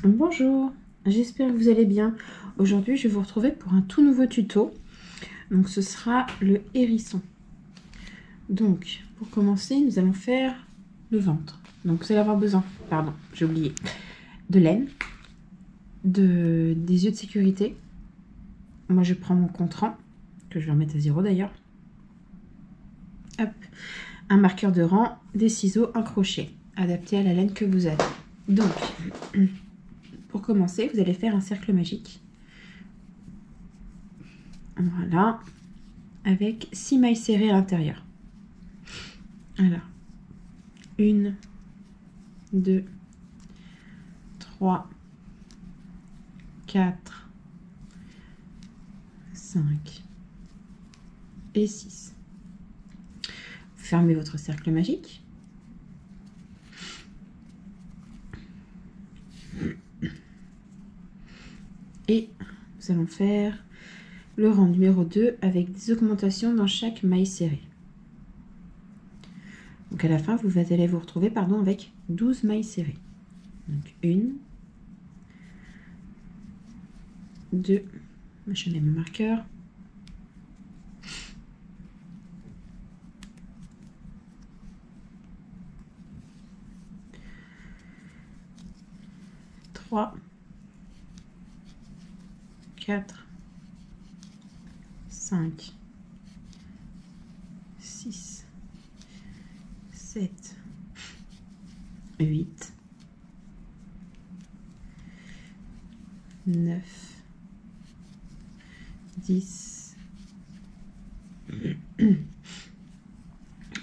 Bonjour, j'espère que vous allez bien. Aujourd'hui, je vais vous retrouver pour un tout nouveau tuto. Donc, ce sera le hérisson. Donc, pour commencer, nous allons faire le ventre. Donc, vous allez avoir besoin, pardon, j'ai oublié, de laine, des yeux de sécurité. Moi, je prends mon contrant, que je vais remettre à 0 d'ailleurs. Hop, un marqueur de rang, des ciseaux, un crochet, adapté à la laine que vous avez. Donc, pour commencer, vous allez faire un cercle magique. Voilà, avec 6 mailles serrées à l'intérieur. Alors, 1, 2, 3, 4, 5 et 6. Fermez votre cercle magique. Et nous allons faire le rang numéro 2 avec des augmentations dans chaque maille serrée. Donc à la fin, vous allez vous retrouver avec 12 mailles serrées. Donc 1, 2, je mets mon marqueur, 3, 4, 5, 6, 7, 8, 9, 10,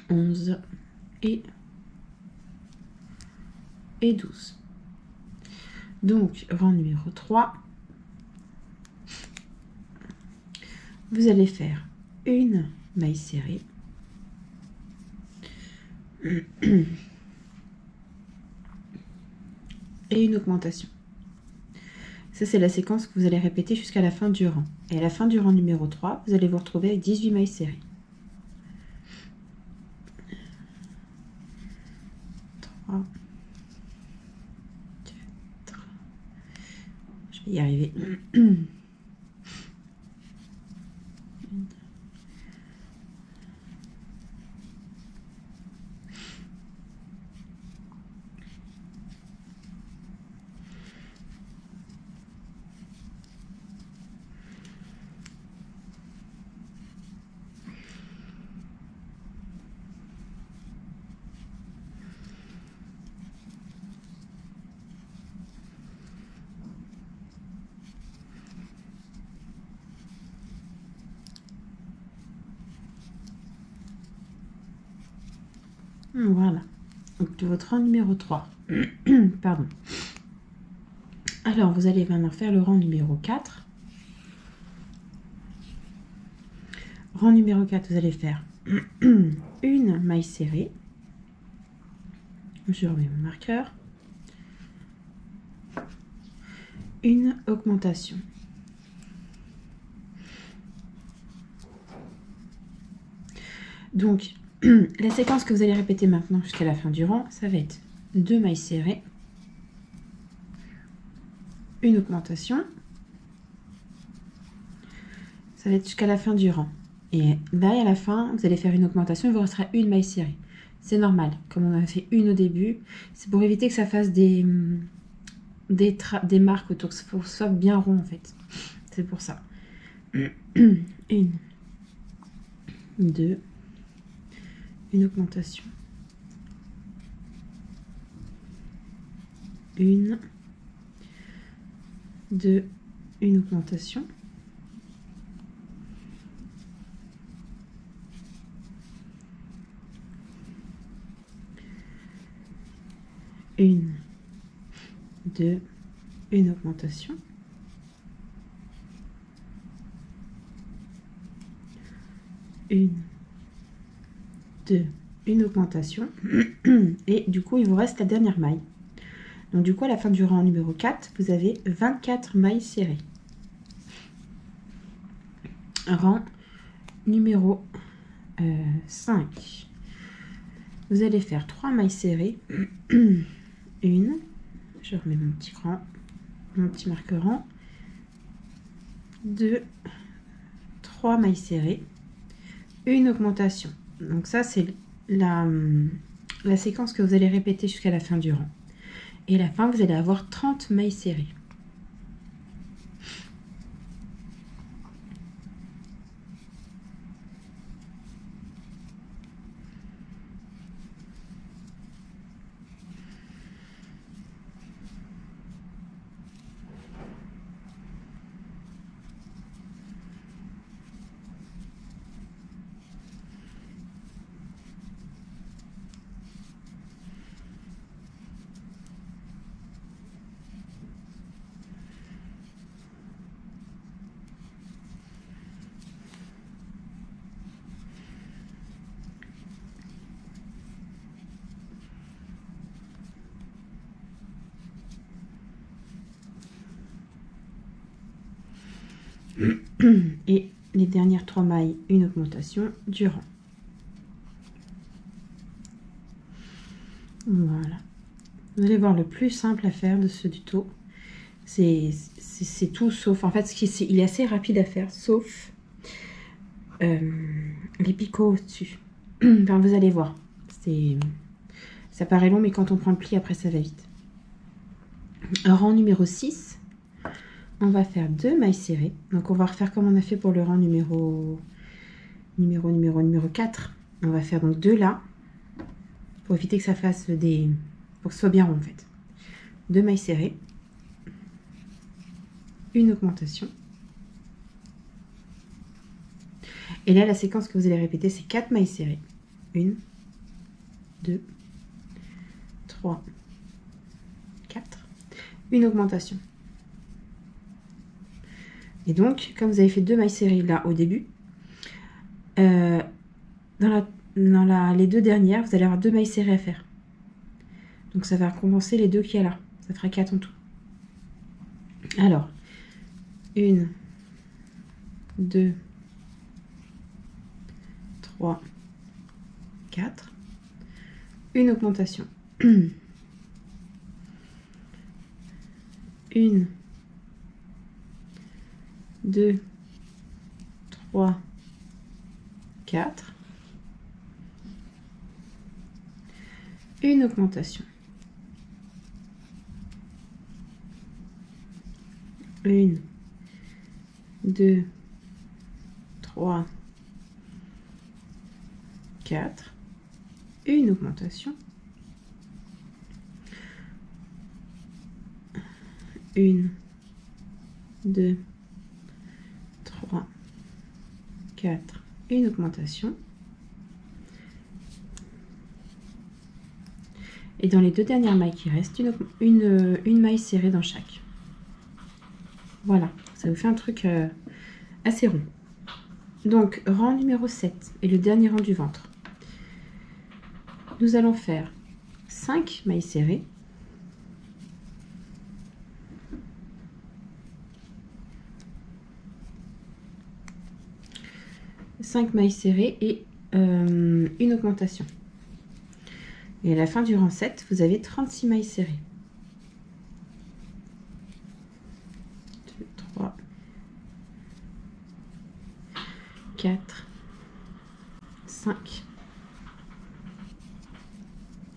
11 et 12. Donc, rang numéro 3, vous allez faire une maille serrée, et une augmentation. Ça, c'est la séquence que vous allez répéter jusqu'à la fin du rang. Et à la fin du rang numéro 3, vous allez vous retrouver avec 18 mailles serrées. 3, 4, je vais y arriver. Voilà, donc de votre rang numéro 3. Pardon. Alors, vous allez maintenant faire le rang numéro 4. Rang numéro 4, vous allez faire une maille serrée. Je remets mon marqueur. Une augmentation. Donc, la séquence que vous allez répéter maintenant jusqu'à la fin du rang, ça va être 2 mailles serrées, une augmentation, ça va être jusqu'à la fin du rang. Et là, à la fin, vous allez faire une augmentation, il vous restera une maille serrée. C'est normal, comme on a fait une au début, c'est pour éviter que ça fasse des marques autour, que ça soit bien rond en fait. C'est pour ça. 1, 2, une augmentation, 1, 2, une augmentation, 1, 2, une augmentation, 1, 2, une augmentation, et du coup il vous reste la dernière maille. Donc du coup à la fin du rang numéro 4, vous avez 24 mailles serrées. Rang numéro 5. Vous allez faire 3 mailles serrées. Une, je remets mon petit cran, mon petit marqueran, 2, 3 mailles serrées, une augmentation. Donc ça, c'est la séquence que vous allez répéter jusqu'à la fin du rang. Et à la fin, vous allez avoir 30 mailles serrées. Et les dernières 3 mailles, une augmentation du rang. Voilà. Vous allez voir, le plus simple à faire de ce tuto, c'est tout sauf... En fait, il est assez rapide à faire, sauf les picots au-dessus. Enfin, vous allez voir. Ça paraît long, mais quand on prend le pli, après, ça va vite. Rang numéro 6. On va faire 2 mailles serrées. Donc, on va refaire comme on a fait pour le rang numéro 4. On va faire donc 2 là, pour éviter que ça fasse des... pour que ce soit bien rond, en fait. 2 mailles serrées. Une augmentation. Et là, la séquence que vous allez répéter, c'est 4 mailles serrées. 1, 2, 3, 4. Une augmentation. Et donc, comme vous avez fait 2 mailles serrées là au début, dans les 2 dernières, vous allez avoir 2 mailles serrées à faire. Donc ça va compenser les 2 qu'il y a là. Ça fera 4 en tout. Alors, 1, 2, 3, 4. Une augmentation. 1, 2, 3, 4. Une augmentation. 1, 2, 3, 4. Une augmentation. 1, 2, 3, 4. Une augmentation. Et dans les 2 dernières mailles qui restent, une maille serrée dans chaque. Voilà, ça vous fait un truc assez rond. Donc, rang numéro 7 et le dernier rang du ventre. Nous allons faire 5 mailles serrées. Et une augmentation. Et à la fin du rang 7, vous avez 36 mailles serrées. 2, 3, 4, 5.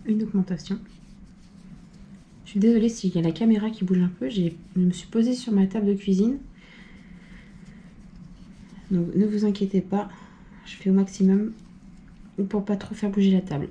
Une augmentation. Je suis désolée s'il y a la caméra qui bouge un peu. Je me suis posée sur ma table de cuisine. Donc ne vous inquiétez pas. Je fais au maximum pour pas trop faire bouger la table.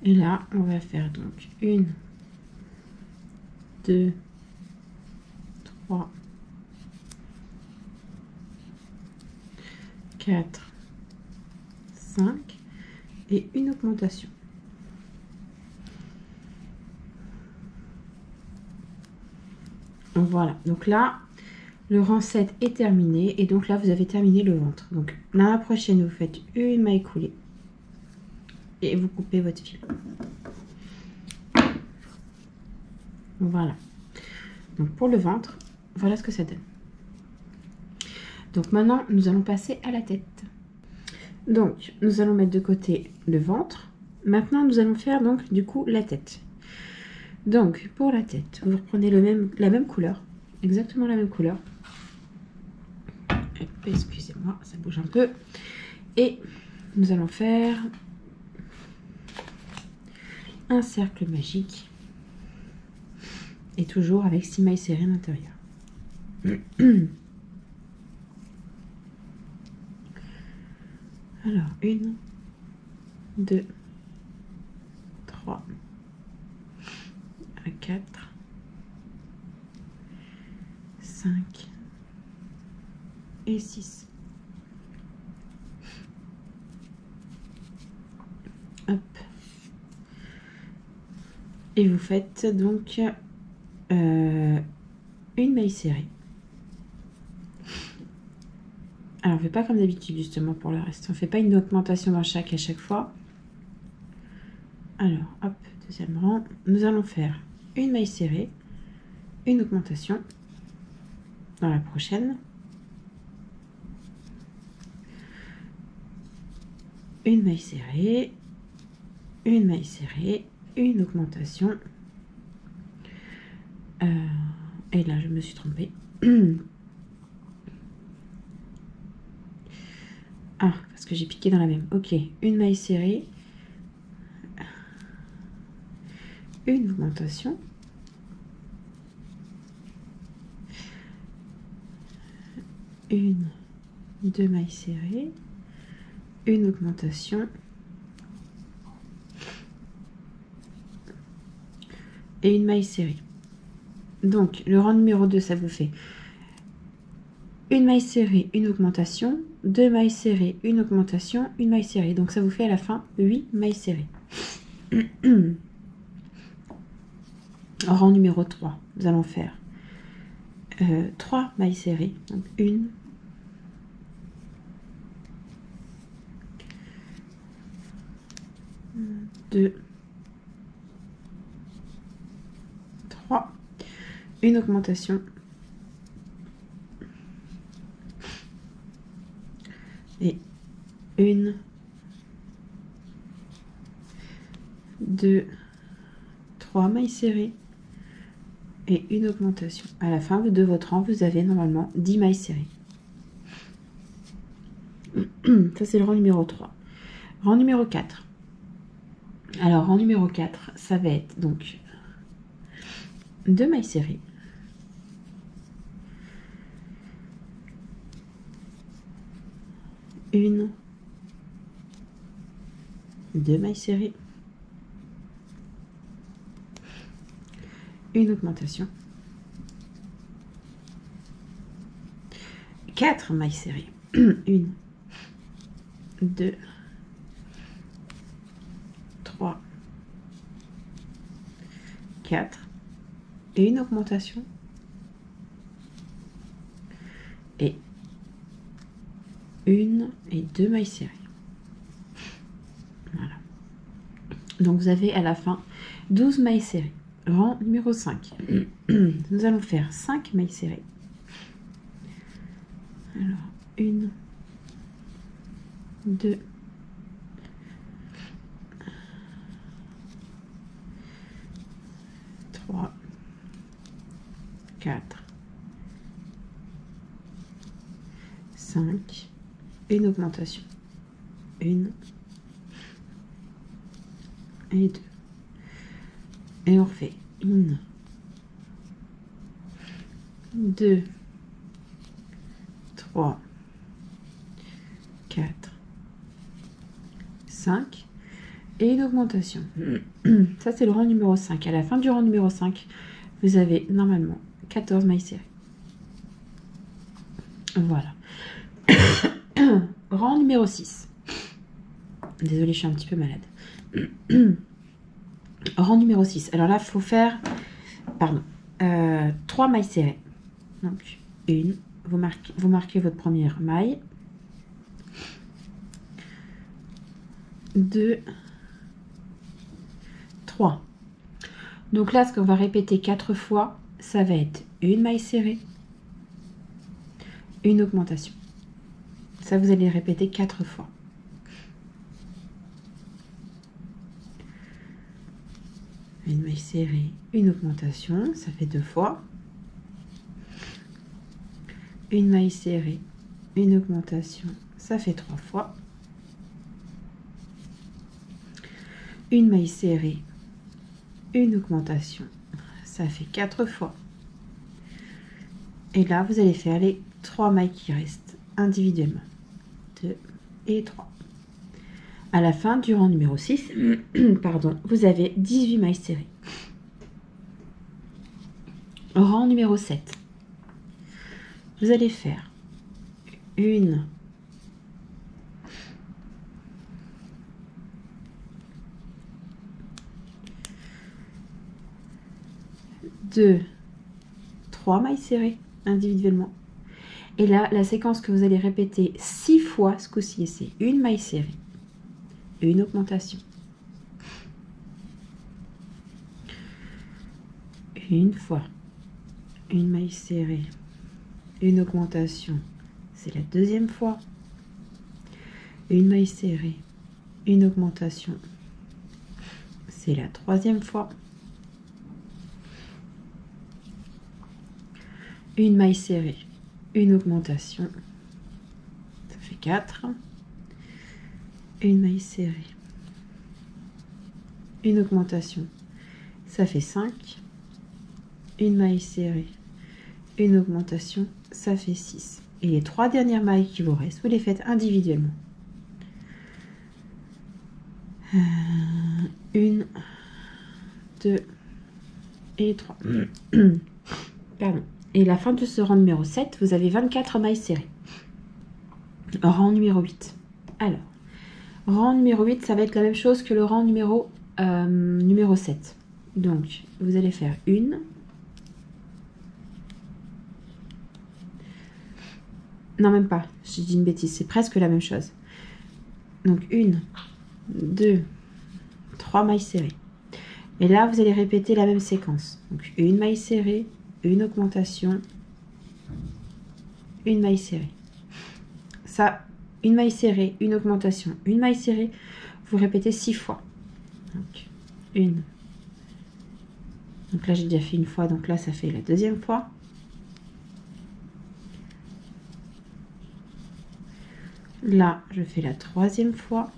Et là, on va faire donc 1, 2, 3, 4, 5 et une augmentation. Voilà, donc là, le rang 7 est terminé et donc là, vous avez terminé le ventre. Donc la prochaine, vous faites une maille coulée et vous coupez votre fil. Voilà. Donc pour le ventre, voilà ce que ça donne. Donc maintenant, nous allons passer à la tête. Donc, nous allons mettre de côté le ventre. Maintenant, nous allons faire donc du coup la tête. Donc, pour la tête, vous reprenez la même couleur, exactement la même couleur. Excusez-moi, ça bouge un peu. Et nous allons faire un cercle magique. Et toujours avec 6 mailles serrées à l'intérieur. Alors, 1, 2, 3, 4, 5 et 6. Hop. Et vous faites donc une maille serrée. Alors, on ne fait pas comme d'habitude justement pour le reste. On ne fait pas une augmentation dans chaque à chaque fois. Alors, hop, deuxième rang. Nous allons faire une maille serrée, une augmentation dans la prochaine. Une maille serrée, une maille serrée, une augmentation. Et là, je me suis trompée. Ah, parce que j'ai piqué dans la même. Ok, une maille serrée, une augmentation, une, deux mailles serrées, une augmentation et une maille serrée. Donc, le rang numéro 2, ça vous fait une maille serrée, une augmentation, deux mailles serrées, une augmentation, une maille serrée. Donc, ça vous fait à la fin 8 mailles serrées. Rang numéro 3, nous allons faire 3 mailles serrées. Donc, 1, 2, 3, une augmentation et 1, 2, 3 mailles serrées et une augmentation. À la fin de votre rang, vous avez normalement 10 mailles serrées. Ça, c'est le rang numéro 3. Rang numéro 4. Alors, rang numéro 4, ça va être donc 2 mailles serrées. Une, 2 mailles serrées. Une augmentation. 4 mailles serrées. 1, 2, 3, 4 et une augmentation et 1 et 2 mailles serrées. Voilà. Donc vous avez à la fin 12 mailles serrées. Rang numéro 5. Nous allons faire 5 mailles serrées. Alors, 1, 2, 3, 4, 5, une augmentation. 1 et 2. Et on refait 1, 2, 3, 4, 5. et une augmentation. Ça, c'est le rang numéro 5. À la fin du rang numéro 5, vous avez normalement 14 mailles serrées. Voilà. Rang numéro 6. Désolée, je suis un petit peu malade. Rang numéro 6. Alors là, il faut faire 3 mailles serrées. Donc, une. Vous marquez votre première maille. 2, 3. Donc là, ce qu'on va répéter 4 fois, ça va être une maille serrée, une augmentation. Ça, vous allez répéter 4 fois. Une maille serrée, une augmentation, ça fait 2 fois. Une maille serrée, une augmentation, ça fait 3 fois. Une maille serrée, une augmentation, ça fait 4 fois. Et là, vous allez faire les 3 mailles qui restent individuellement. 2 et 3. À la fin du rang numéro 6, pardon, vous avez 18 mailles serrées. Rang numéro 7. Vous allez faire une, 2, 3 mailles serrées individuellement. Et là, la séquence que vous allez répéter 6 fois ce coup-ci, c'est une maille serrée, une augmentation, une fois, une maille serrée, une augmentation, c'est la deuxième fois, une maille serrée, une augmentation, c'est la troisième fois, une maille serrée, une augmentation, ça fait 4, une maille serrée, une augmentation, ça fait 5, une maille serrée, une augmentation, ça fait 6. Et les 3 dernières mailles qui vous restent, vous les faites individuellement. 1, 2 et 3. Pardon. Et la fin de ce rang numéro 7, vous avez 24 mailles serrées. Rang numéro 8. Alors, rang numéro 8, ça va être la même chose que le rang numéro 7. Donc, vous allez faire une. Non, même pas. J'ai dit une bêtise. C'est presque la même chose. Donc, 1, 2, 3 mailles serrées. Et là, vous allez répéter la même séquence. Donc, une maille serrée, une augmentation, une maille serrée. Ça, une maille serrée, une augmentation, une maille serrée, vous répétez 6 fois. Donc, une. Donc là, j'ai déjà fait une fois, donc là, ça fait la deuxième fois. Là, je fais la troisième fois.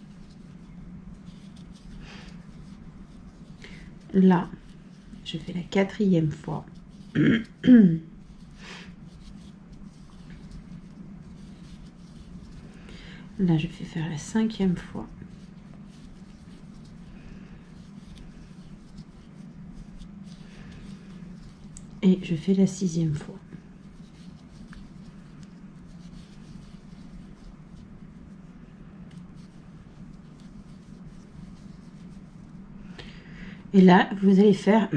Là, je fais la quatrième fois. Là, je vais faire la cinquième fois. Et je fais la sixième fois. Et là, vous allez faire,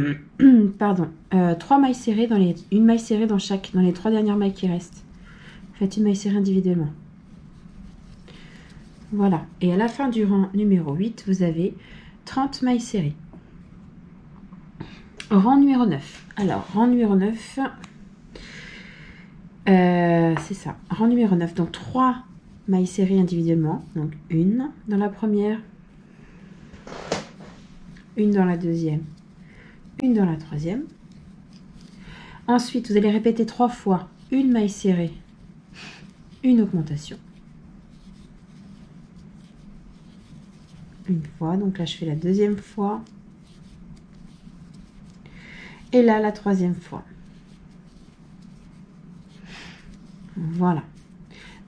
pardon, 3 mailles serrées dans les, une maille serrée dans les 3 dernières mailles qui restent. Faites une maille serrée individuellement. Voilà. Et à la fin du rang numéro 8, vous avez 30 mailles serrées. Rang numéro 9. Alors, rang numéro 9, c'est ça. Rang numéro 9. Donc, 3 mailles serrées individuellement. Donc, une dans la première, une dans la deuxième, une dans la troisième. Ensuite, vous allez répéter 3 fois une maille serrée, une augmentation. Une fois, donc là je fais la deuxième fois. Et là la troisième fois. Voilà.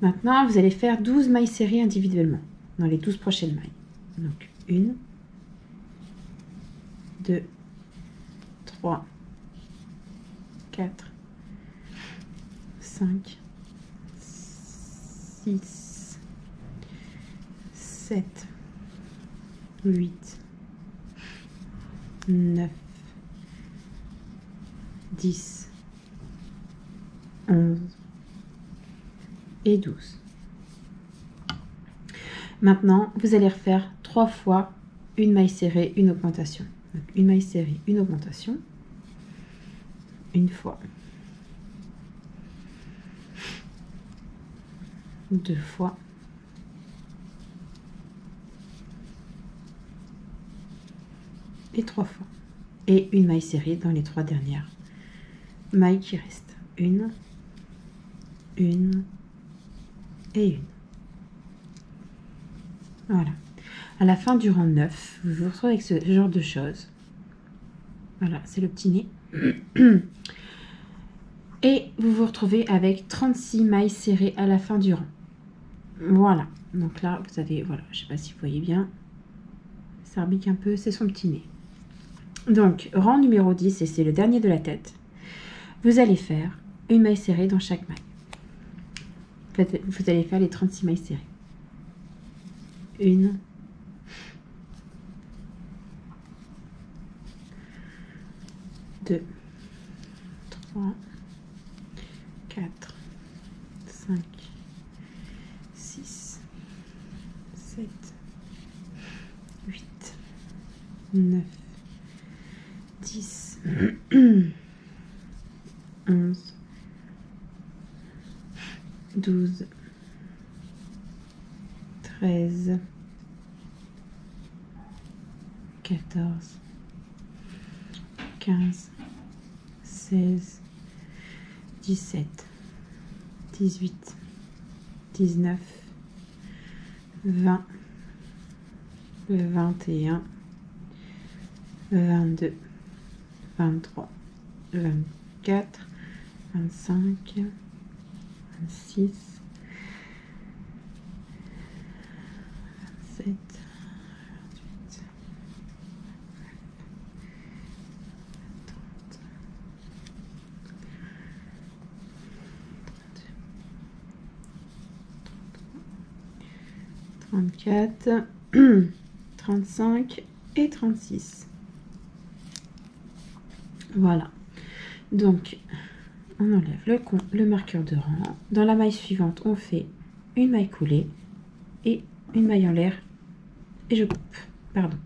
Maintenant, vous allez faire 12 mailles serrées individuellement dans les 12 prochaines mailles. Donc, 1, 2, 3, 4, 5, 6, 7, 8, 9, 10, 11 et 12. Maintenant, vous allez refaire 3 fois une maille serrée, une augmentation. Donc, une maille serrée, une augmentation. Une fois. 2 fois. Et 3 fois. Et une maille serrée dans les 3 dernières mailles qui restent. Une et une. Voilà. À la fin du rang 9, vous vous retrouvez avec ce genre de choses. Voilà, c'est le petit nez. Et vous vous retrouvez avec 36 mailles serrées à la fin du rang. Voilà. Donc là, vous avez, voilà, je ne sais pas si vous voyez bien. Ça rebique un peu, c'est son petit nez. Donc, rang numéro 10, et c'est le dernier de la tête. Vous allez faire une maille serrée dans chaque maille. Vous allez faire les 36 mailles serrées. Une. Deux. 3. 4. 5. 6. 7. 8. 9. 10. 11. 12. 13. 14. 15. 16. 17. 18. 19. 20. 21. 22. 23. 24. 25. 26. 27. 28. 34, 35 et 36. Voilà. Donc, on enlève le marqueur de rang. Dans la maille suivante, on fait une maille coulée et une maille en l'air. Et je coupe. Pardon.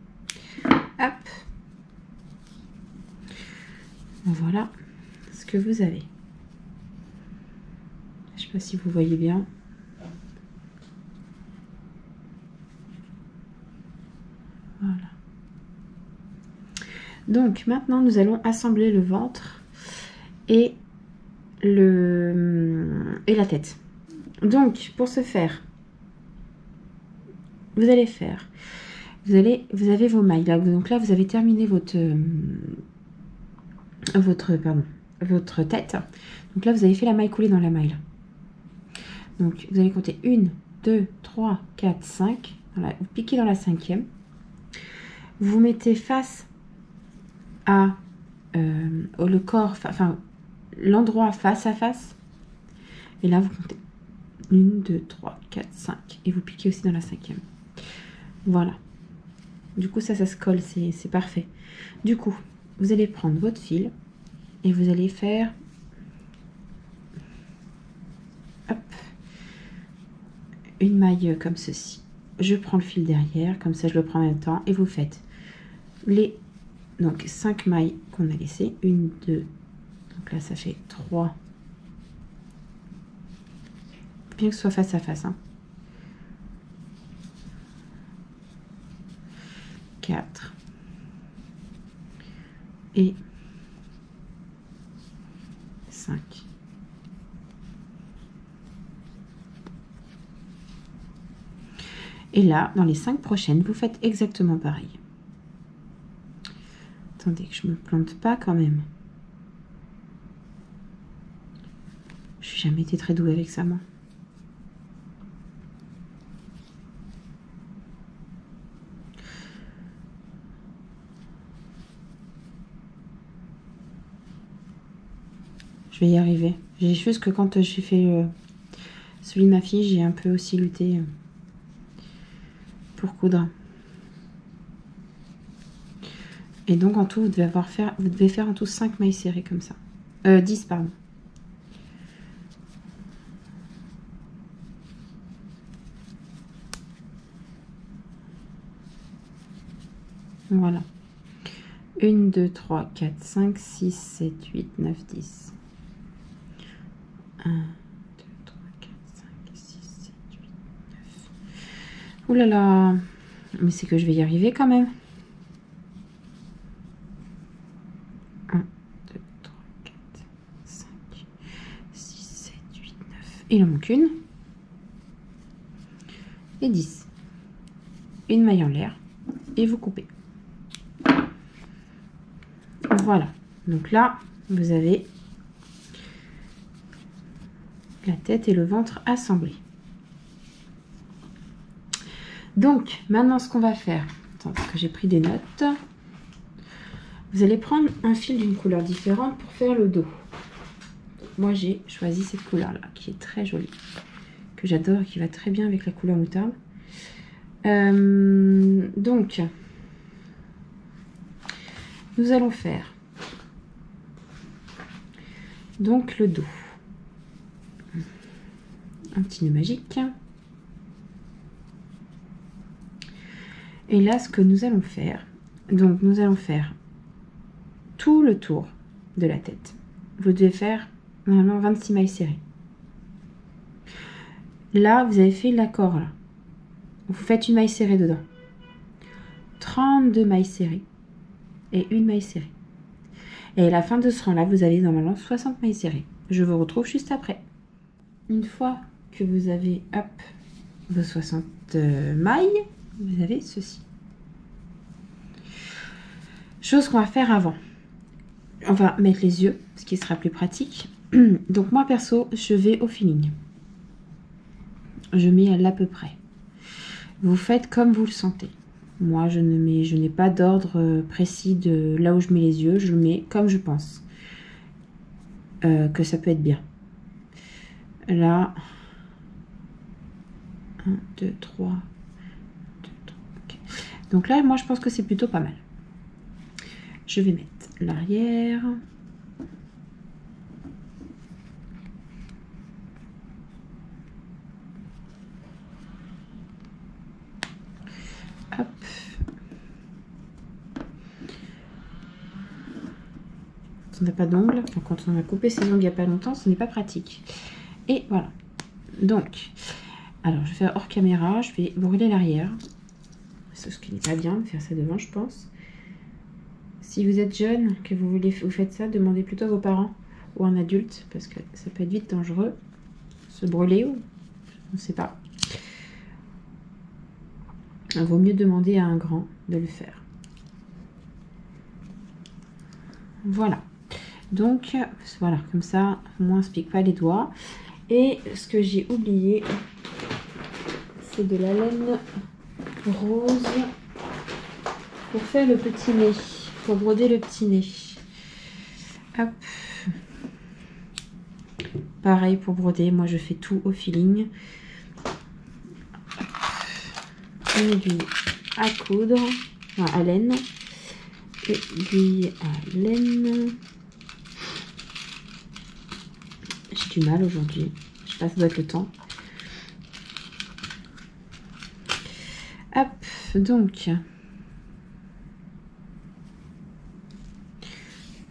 Hop. Voilà ce que vous avez. Je ne sais pas si vous voyez bien. Voilà. Donc maintenant nous allons assembler le ventre et la tête. Donc pour ce faire, vous avez vos mailles là. Donc là vous avez terminé votre tête. Donc là vous avez fait la maille coulée dans la maille là. Donc vous allez compter 1, 2, 3, 4, 5. Voilà, vous piquez dans la 5e. Vous mettez face à le corps, enfin l'endroit face à face. Et là vous comptez 1, 2, 3, 4, 5. Et vous piquez aussi dans la 5e. Voilà. Du coup ça se colle, c'est parfait. Du coup, vous allez prendre votre fil et vous allez faire hop, une maille comme ceci. Je prends le fil derrière, comme ça je le prends en même temps, et vous faites les 5 mailles qu'on a laissées. 1, 2, donc là ça fait 3. Bien que ce soit face à face. 4 et 5. Et là, dans les 5 prochaines, vous faites exactement pareil. Attendez que je me plante pas quand même. Je n'ai jamais été très douée avec ça, moi. Je vais y arriver. J'ai juste que quand j'ai fait celui de ma fille, j'ai un peu aussi lutté pour coudre. Et donc en tout, vous devez faire en tout 5 mailles serrées comme ça. 10, pardon. Voilà. 1, 2, 3, 4, 5, 6, 7, 8, 9, 10. 1, 2, 3, 4, 5, 6, 7, 8, 9. Ouh là là. Mais c'est que je vais y arriver quand même. 1, 2, 3, 4, 5, 6, 7, 8, 9. Il en manque une. Et 10. Une maille en l'air. Et vous coupez. Voilà. Donc là, vous avez la tête et le ventre assemblés. Donc, maintenant, ce qu'on va faire, attends, parce que j'ai pris des notes. Vous allez prendre un fil d'une couleur différente pour faire le dos. Moi, j'ai choisi cette couleur-là, qui est très jolie, que j'adore et qui va très bien avec la couleur moutarde. Donc, nous allons faire donc le dos. Un petit nœud magique. Et là, ce que nous allons faire, donc nous allons faire tout le tour de la tête. Vous devez faire normalement 26 mailles serrées. Là, vous avez fait l'accord là. Vous faites une maille serrée dedans. 32 mailles serrées et une maille serrée. Et à la fin de ce rang-là, vous avez normalement 60 mailles serrées. Je vous retrouve juste après. Une fois que vous avez hop, vos 60 mailles, vous avez ceci. Chose qu'on va faire avant. On va mettre les yeux, ce qui sera plus pratique. Donc moi perso, je vais au feeling. Je mets à l'à peu près. Vous faites comme vous le sentez. Moi, je n'ai pas d'ordre précis de là où je mets les yeux. Je mets comme je pense que ça peut être bien. Là, 1, 2, 3, 2, 3, okay. Donc là, moi, je pense que c'est plutôt pas mal. Je vais mettre l'arrière. Hop. Quand on n'a pas d'ongles, enfin, quand on a coupé ses ongles il n'y a pas longtemps, ce n'est pas pratique. Et voilà. Donc, alors je vais faire hors caméra, je vais brûler l'arrière. C'est ce qui n'est pas bien de faire ça devant, je pense. Si vous êtes jeune, que vous faites ça, demandez plutôt à vos parents ou à un adulte, parce que ça peut être vite dangereux. Se brûler ou on ne sait pas. Il vaut mieux demander à un grand de le faire. Voilà. Donc, voilà, comme ça, au moins on ne se pique pas les doigts. Et ce que j'ai oublié, c'est de la laine rose pour faire le petit nez, pour broder le petit nez. Hop. Pareil pour broder, moi je fais tout au feeling. Une aiguille à coudre, enfin, à laine. Aiguille à laine. J'ai du mal aujourd'hui. Je sais pas, ça doit être le temps. Hop, donc.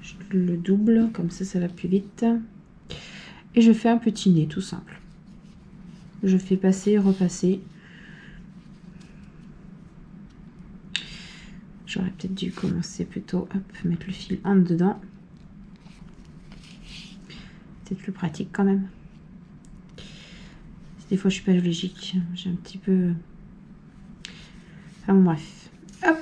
Je le double, comme ça va plus vite. Et je fais un petit nez, tout simple. Je fais passer, repasser. J'aurais peut-être dû commencer plutôt, hop, mettre le fil en dedans. C'est plus pratique quand même. Des fois je suis pas logique, j'ai un petit peu... Enfin bon, bref. Hop.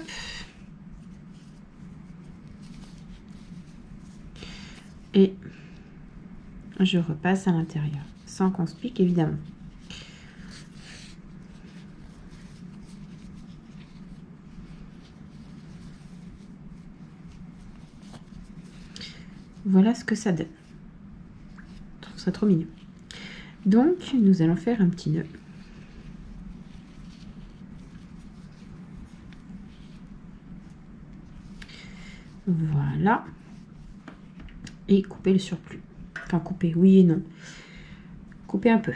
Et je repasse à l'intérieur, sans qu'on se pique évidemment. Voilà ce que ça donne. ce serait trop mignon. Donc, nous allons faire un petit nœud. Voilà. Et couper le surplus. Enfin, couper, oui et non. Couper un peu.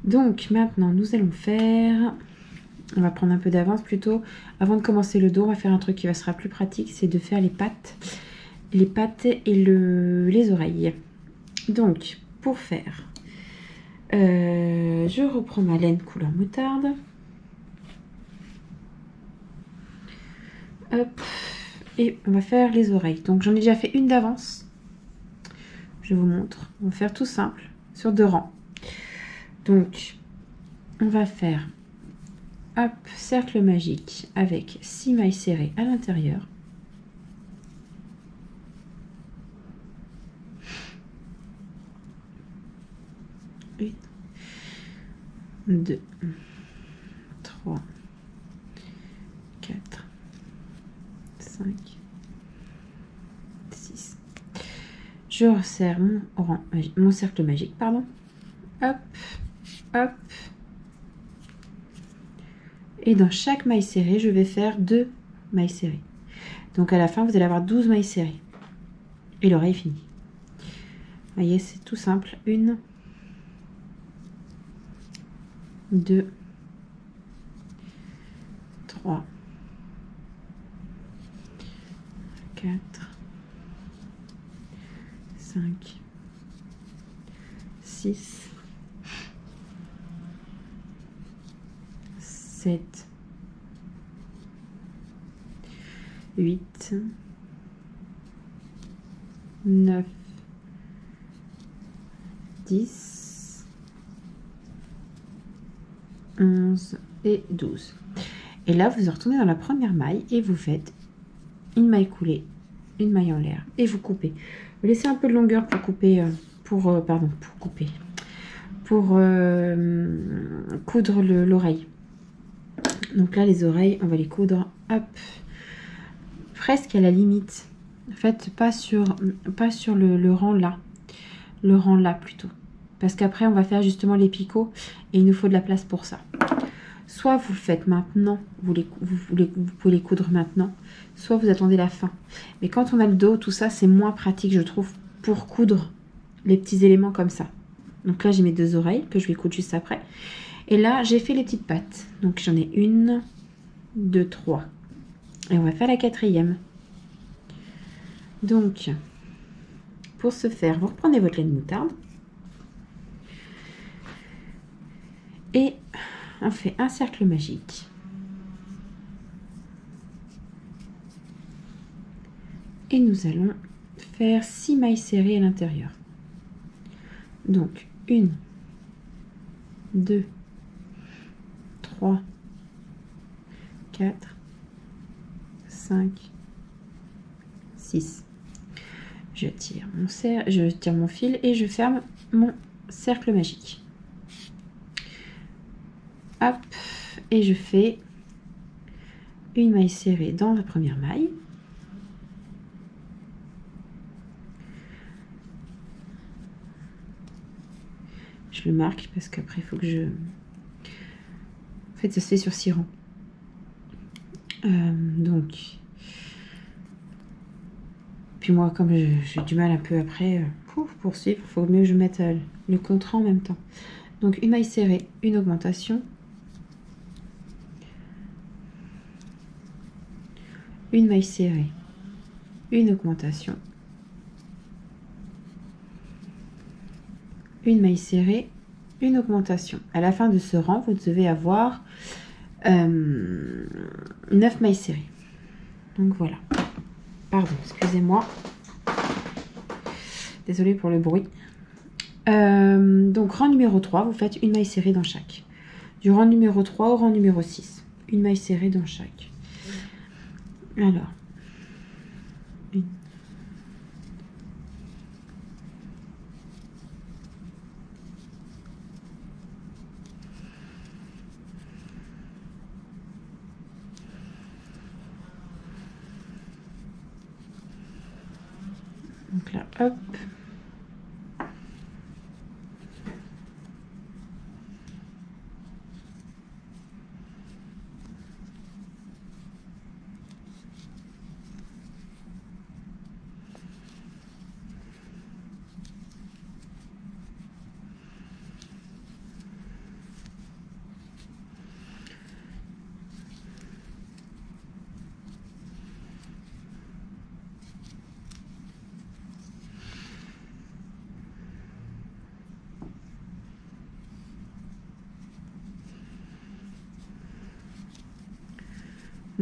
Donc, maintenant, nous allons faire... On va prendre un peu d'avance plutôt. Avant de commencer le dos, on va faire un truc qui sera plus pratique, c'est de faire les pattes. Les pattes et les oreilles. Donc, pour faire... je reprends ma laine couleur moutarde. Hop. Et on va faire les oreilles. Donc, j'en ai déjà fait une d'avance. Je vous montre. On va faire tout simple, sur 2 rangs. Donc, on va faire... Hop, cercle magique avec 6 mailles serrées à l'intérieur. Une, 2, 3, 4, 5, 6. Je resserre mon cercle magique, pardon. Hop, hop. Et dans chaque maille serrée, je vais faire 2 mailles serrées. Donc à la fin, vous allez avoir 12 mailles serrées. Et l'oreille est finie. Vous voyez, c'est tout simple. 1, 2, 3, 4, 5, 6, 7, 8, 9, 10, 11 et 12. Et là, vous retournez dans la première maille et vous faites une maille coulée, une maille en l'air et vous coupez. Vous laissez un peu de longueur pour couper, pour coudre l'oreille. Donc là, les oreilles, on va les coudre, hop, presque à la limite. En fait, pas sur le rang là. Le rang là, plutôt. Parce qu'après, on va faire justement les picots. Et il nous faut de la place pour ça. Soit vous le faites maintenant, vous pouvez les coudre maintenant. Soit vous attendez la fin. Mais quand on a le dos, tout ça, c'est moins pratique, je trouve, pour coudre les petits éléments comme ça. Donc là, j'ai mes 2 oreilles que je vais coudre juste après. Et là, j'ai fait les petites pattes. Donc, j'en ai 1, 2, 3. Et on va faire la 4e. Donc, pour ce faire, vous reprenez votre laine moutarde. Et on fait un cercle magique. Et nous allons faire 6 mailles serrées à l'intérieur. Donc, 1, 2, 3, 4, 5, 6. Je tire mon fil et je ferme mon cercle magique. Hop, et je fais une maille serrée dans la première maille. Je le marque parce qu'après il faut que je... En fait, ça se fait sur 6 rangs. Donc... Puis moi, comme j'ai du mal un peu après pour poursuivre, il faut mieux que je mette le contre en même temps. Donc une maille serrée, une augmentation. Une maille serrée, une augmentation. Une maille serrée, une augmentation. À la fin de ce rang, vous devez avoir 9 mailles serrées. Donc voilà. Pardon, excusez-moi. Désolée pour le bruit. Donc rang numéro 3, vous faites une maille serrée dans chaque. Du rang numéro 3 au rang numéro 6. Une maille serrée dans chaque. Alors. Une. Donc là, hop.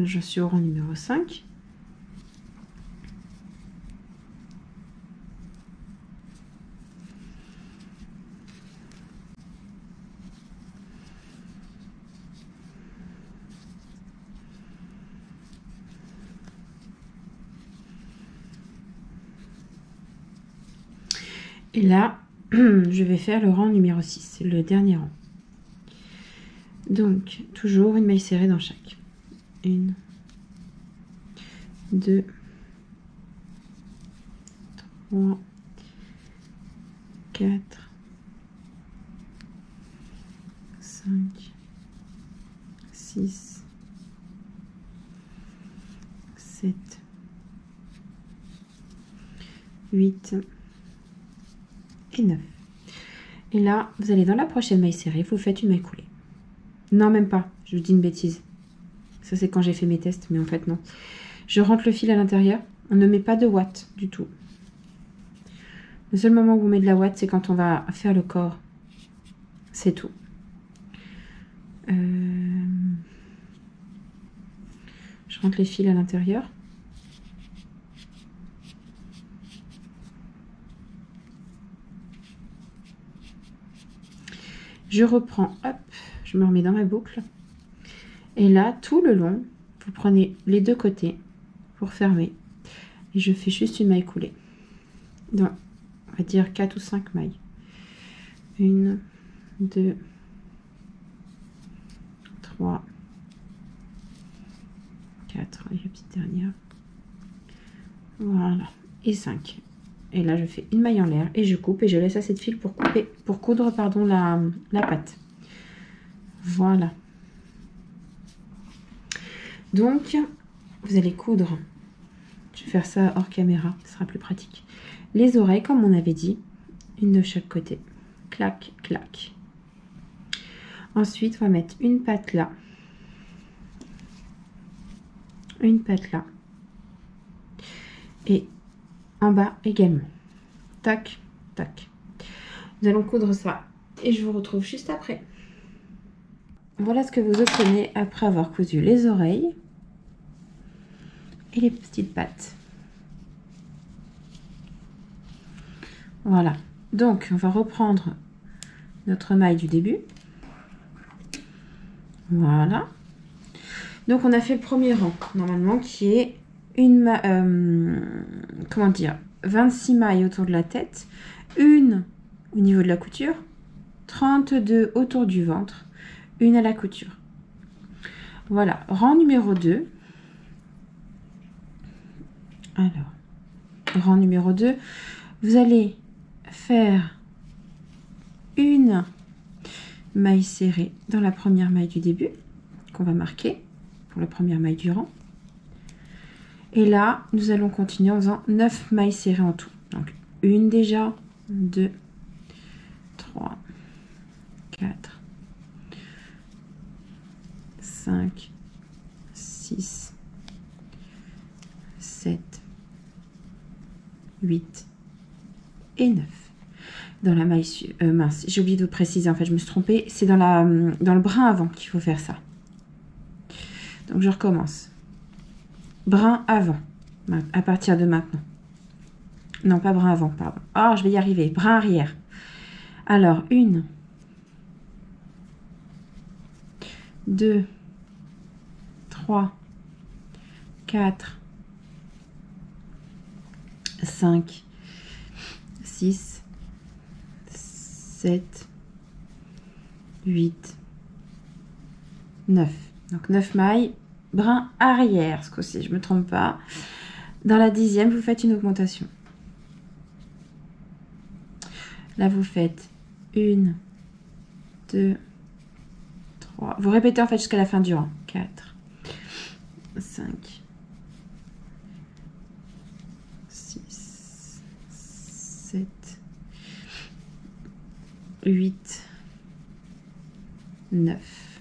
Je suis au rang numéro 5. Et là, je vais faire le rang numéro 6, le dernier rang. Donc, toujours une maille serrée dans chaque. 1, 2, 3, 4, 5, 6, 7, 8 et 9. Et là, vous allez dans la prochaine maille serrée, vous faites une maille coulée. Non, même pas, je vous dis une bêtise. Ça, c'est quand j'ai fait mes tests, mais en fait, non. Je rentre le fil à l'intérieur. On ne met pas de ouate du tout. Le seul moment où on met de la ouate, c'est quand on va faire le corps. C'est tout. Je rentre les fils à l'intérieur. Je reprends, hop, je me remets dans ma boucle. Et là, tout le long, vous prenez les deux côtés pour fermer. Et je fais juste une maille coulée. Donc, on va dire 4 ou 5 mailles. 1, 2, 3, 4, et la petite dernière. Voilà, et 5. Et là, je fais une maille en l'air et je coupe et je laisse assez de fil pour couper, pour coudre, pardon, la patte. Voilà. Donc, vous allez coudre. Je vais faire ça hors caméra, ce sera plus pratique. Les oreilles, comme on avait dit, une de chaque côté. Clac, clac. Ensuite, on va mettre une patte là. Une patte là. Et en bas également. Tac, tac. Nous allons coudre ça. Et je vous retrouve juste après. Voilà ce que vous obtenez après avoir cousu les oreilles et les petites pattes. Voilà. Donc, on va reprendre notre maille du début. Voilà. Donc, on a fait le premier rang, normalement, qui est une, comment dire, 26 mailles autour de la tête, une au niveau de la couture, 32 autour du ventre, une à la couture. Voilà, rang numéro 2. Alors, rang numéro 2, vous allez faire une maille serrée dans la première maille du début, qu'on va marquer pour la première maille du rang. Et là, nous allons continuer en faisant 9 mailles serrées en tout. Donc, une déjà, 2, 3, 4, 5, 6, 7, 8 et 9. Dans la maille, mince, j'ai oublié de vous préciser, en fait, je me suis trompée. C'est dans le brin avant qu'il faut faire ça. Donc, je recommence. Brin avant, à partir de maintenant. Non, pas brin avant, pardon. Oh, je vais y arriver. Brin arrière. Alors, 1, 2, 3, 4, 5, 6, 7, 8, 9. Donc 9 mailles, brin arrière, ce coup-ci, je ne me trompe pas. Dans la 10e, vous faites une augmentation. Là, vous faites 1, 2, 3. Vous répétez en fait jusqu'à la fin du rang. 4, 5, 6, 7, 8, 9.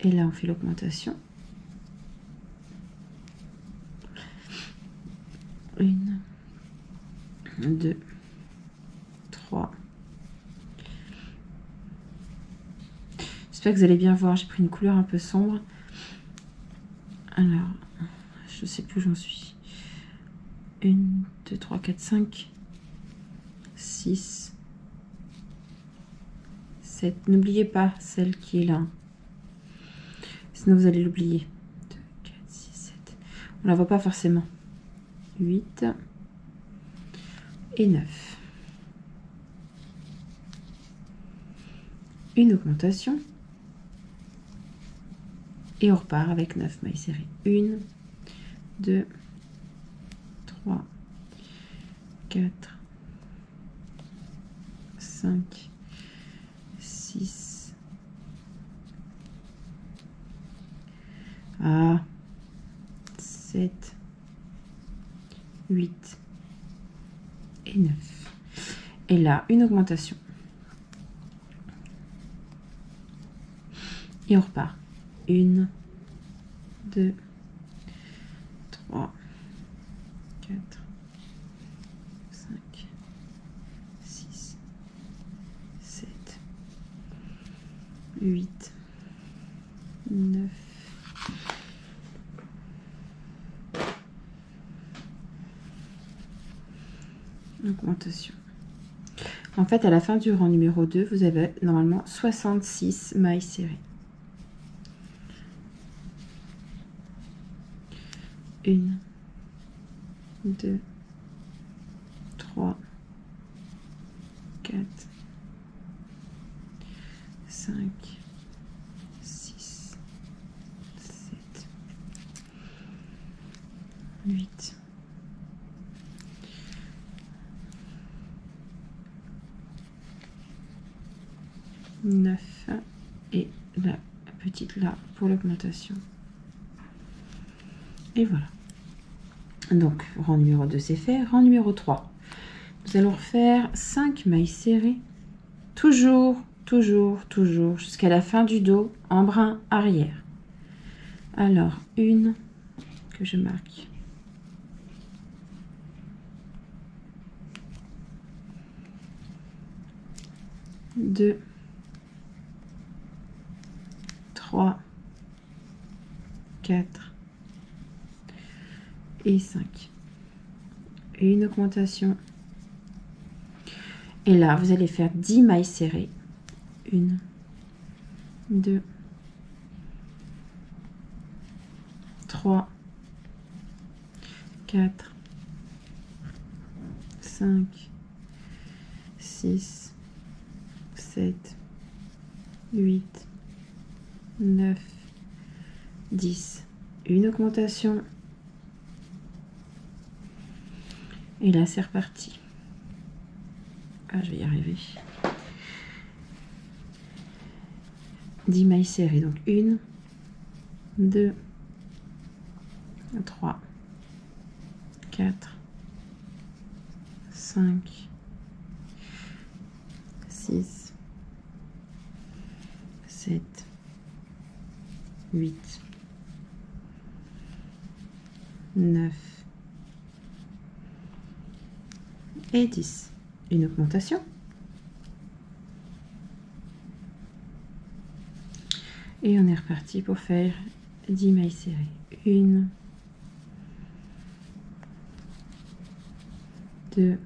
Et là, on fait l'augmentation. 1, 2, 3. J'espère que vous allez bien voir. J'ai pris une couleur un peu sombre. Alors, je sais plus où j'en suis. 1, 2, 3, 4, 5, 6, 7. N'oubliez pas celle qui est là. Sinon, vous allez l'oublier. 2, 4, 6, 7. On la voit pas forcément. 8 et 9. Une augmentation. Et on repart avec 9 mailles serrées. 1, 2, 3, 4, 5, 6, 7, 8 et 9. Et là, une augmentation. Et on repart. 1, 2, 3, 4, 5, 6, 7, 8, 9. Augmentation. En fait, à la fin du rang numéro 2, vous avez normalement 66 mailles serrées. 1, 2, 3, 4, 5, 6, 7, 8, 9 et la petite là pour l'augmentation. Et voilà. Donc, rang numéro 2, c'est fait. Rang numéro 3. Nous allons refaire 5 mailles serrées. Toujours, jusqu'à la fin du dos, en brin arrière. Alors, une que je marque. 2, 3, 4 et 5. Et une augmentation. Et là, vous allez faire 10 mailles serrées. 1, 2, 3, 4, 5, 6, 7, 8, 9, 10. Une augmentation. Et là, c'est reparti. Ah, je vais y arriver. 10 mailles serrées. Donc 1, 2, 3, 4, 5, 6, 7, 8, 9 et 10. Une augmentation. Et on est reparti pour faire 10 mailles serrées. 1, 2,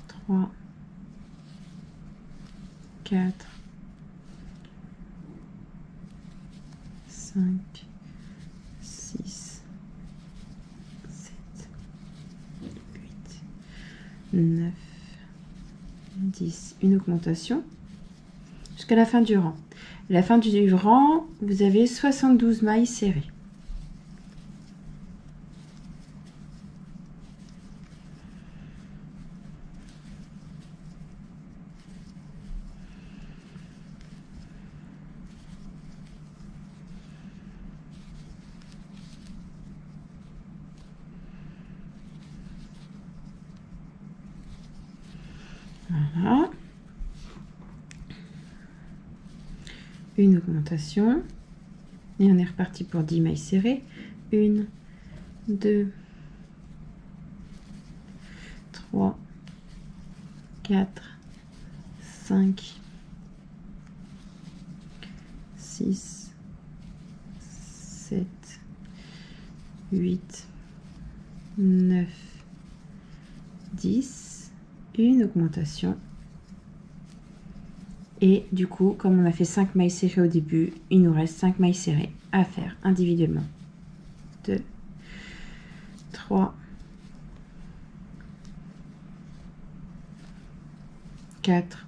3, 4, 5, 6, 7, 8, 9, 10. Une augmentation jusqu'à la fin du rang. À la fin du rang, vous avez 72 mailles serrées. Voilà. Une augmentation. Et on est reparti pour 10 mailles serrées. 1, 2, 3, 4, 5, 6, 7, 8, 9, 10. Une augmentation. Et du coup, comme on a fait 5 mailles serrées au début, il nous reste 5 mailles serrées à faire individuellement. 2, 3, 4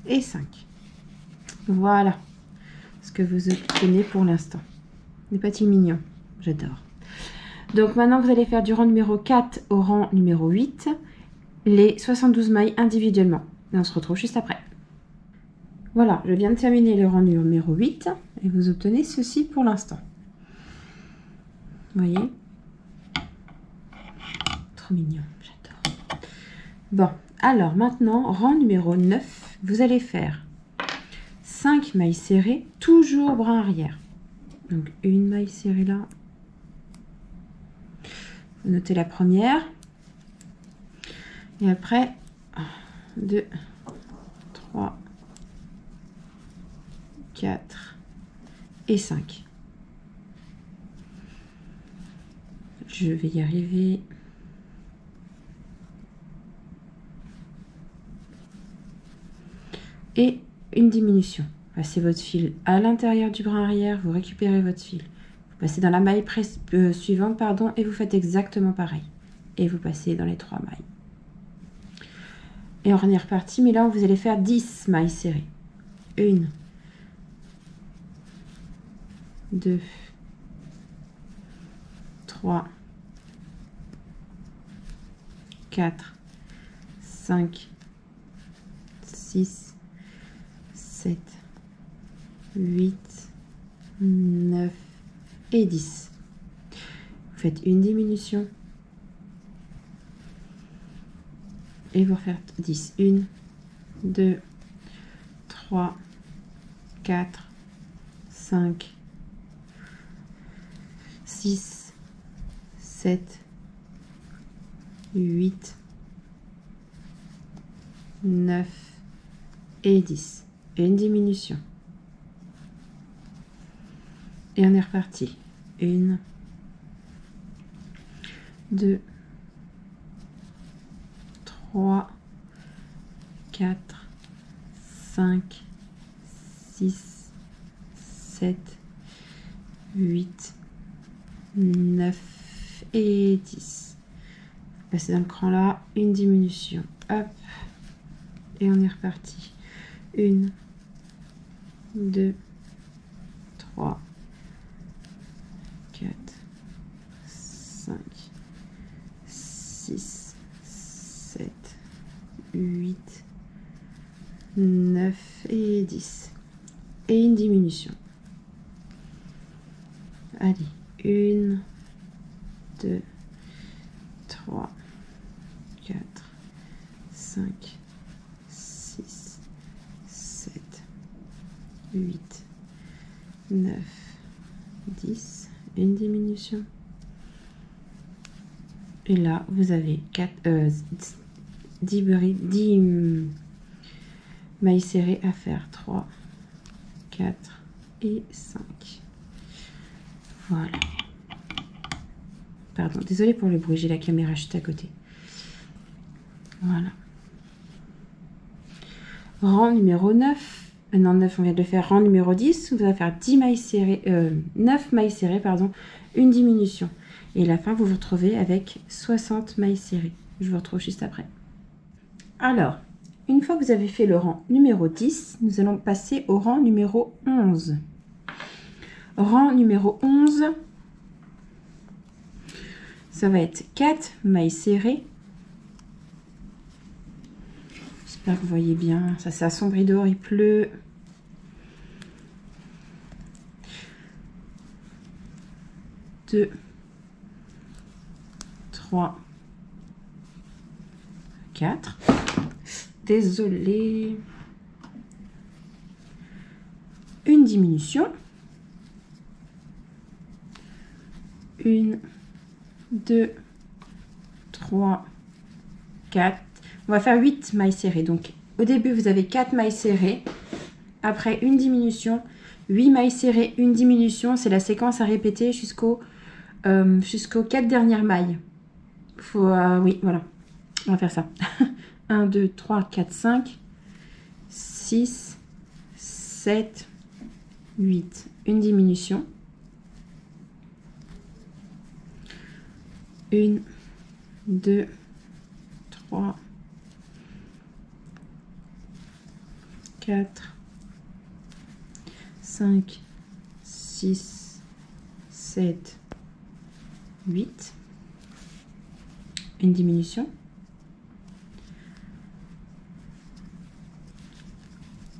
et 5. Voilà ce que vous obtenez pour l'instant. Des petits mignons, j'adore. Donc maintenant, vous allez faire du rang numéro 4 au rang numéro 8, les 72 mailles individuellement. Et on se retrouve juste après. Voilà, je viens de terminer le rang numéro 8 et vous obtenez ceci pour l'instant. Vous voyez? Trop mignon, j'adore. Bon, alors maintenant, rang numéro 9, vous allez faire 5 mailles serrées, toujours brin arrière. Donc une maille serrée là. Vous notez la première. Et après, 2, 3, 4 et 5. Je vais y arriver. Et une diminution. Passez votre fil à l'intérieur du brin arrière, vous récupérez votre fil. Vous passez dans la maille suivante, pardon, et vous faites exactement pareil. Et vous passez dans les 3 mailles. Et on est reparti, mais là, vous allez faire 10 mailles serrées. 1, 2, 3, 4, 5, 6, 7, 8, 9 et 10. Vous faites une diminution. Et vous refaites 10. 1, 2, 3, 4, 5, 6, 7, 8, 9 et 10. Et une diminution. Et on est reparti. 1, 2, 3, 4, 5, 6, 7, 8, 9 et 10. Passez dans le cran là, une diminution. Hop. Et on est reparti. 1, 2, 3, 4, 5, 6, 7, 8, 9 et 10. Et une diminution. Allez, 1, 2, 3, 4, 5, 6, 7, 8, 9, 10. Une diminution. Et là, vous avez 10 mailles serrées à faire. 3, 4 et 5. Voilà. Pardon, désolée pour le bruit, j'ai la caméra juste à côté. Voilà. Rang numéro 9. Non, 9, on vient de le faire. Rang numéro 10, vous allez faire 10 mailles serrées, 9 mailles serrées, pardon, une diminution. Et à la fin, vous vous retrouvez avec 60 mailles serrées. Je vous retrouve juste après. Alors, une fois que vous avez fait le rang numéro 10, nous allons passer au rang numéro 11. Rang numéro 11, ça va être 4 mailles serrées. J'espère que vous voyez bien. Ça s'assombrit dehors, il pleut. Deux, 3, 4. désolée. Une diminution. 1, 2, 3, 4. On va faire 8 mailles serrées. Donc, au début, vous avez 4 mailles serrées. Après, une diminution. 8 mailles serrées, une diminution. C'est la séquence à répéter jusqu'aux 4 dernières mailles. Oui, voilà. On va faire ça. 1, 2, 3, 4, 5, 6, 7, 8. Une diminution. 1, 2, 3, 4, 5, 6, 7, 8. Une diminution.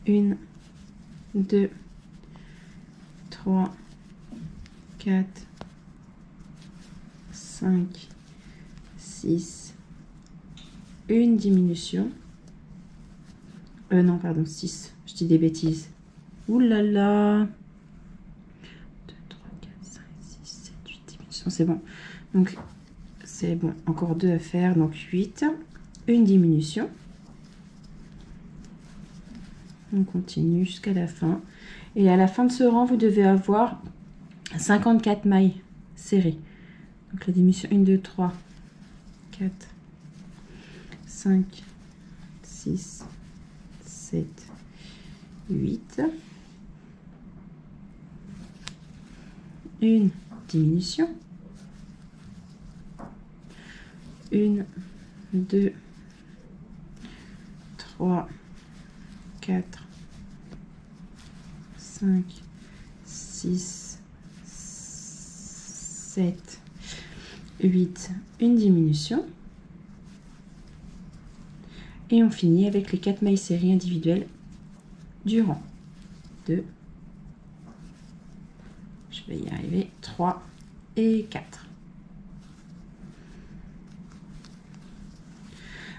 1, 2, 3, 4, 5, 6. Une diminution. Non, pardon, 6. Je dis des bêtises. Ouh là là. 2, 3, 4, 5, 6, 7, 8 diminutions. C'est bon. Donc, c'est bon. Encore 2 à faire. Donc, 8. Une diminution. On continue jusqu'à la fin. Et à la fin de ce rang, vous devez avoir 54 mailles serrées. Donc, la diminution 1, 2, 3, 4, 5, 6, 7, 8. Une diminution. 1, 2, 3, 4, 5, 6, 7, 8. Une diminution. Et on finit avec les 4 mailles serrées individuelles du rang. 2, je vais y arriver, 3 et 4.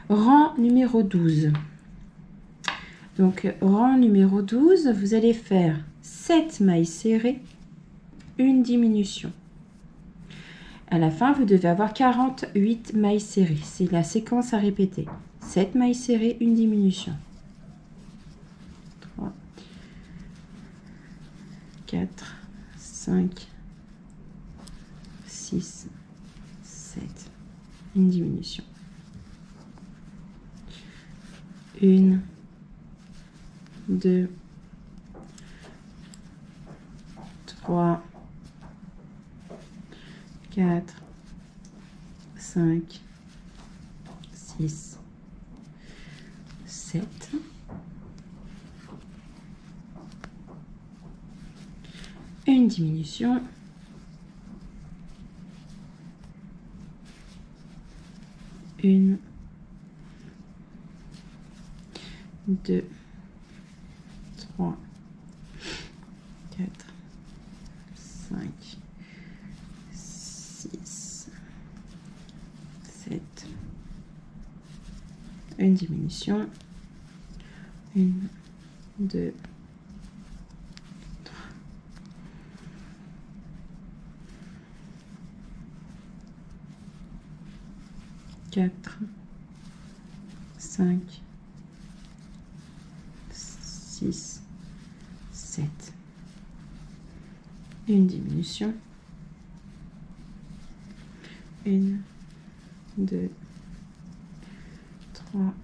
Rang numéro 12. Donc, rang numéro 12, vous allez faire 7 mailles serrées, une diminution. À la fin, vous devez avoir 48 mailles serrées. C'est la séquence à répéter. 7 mailles serrées, une diminution. 3, 4, 5, 6, 7. Une diminution. 1, 2, 3, 4, 5, 6, 7. Une diminution. 1, 2, 3, 4, 5, 6, 7. Une diminution. 1, 2, 3, 4, 5, 6, 7. Une diminution. 1, 2, 3.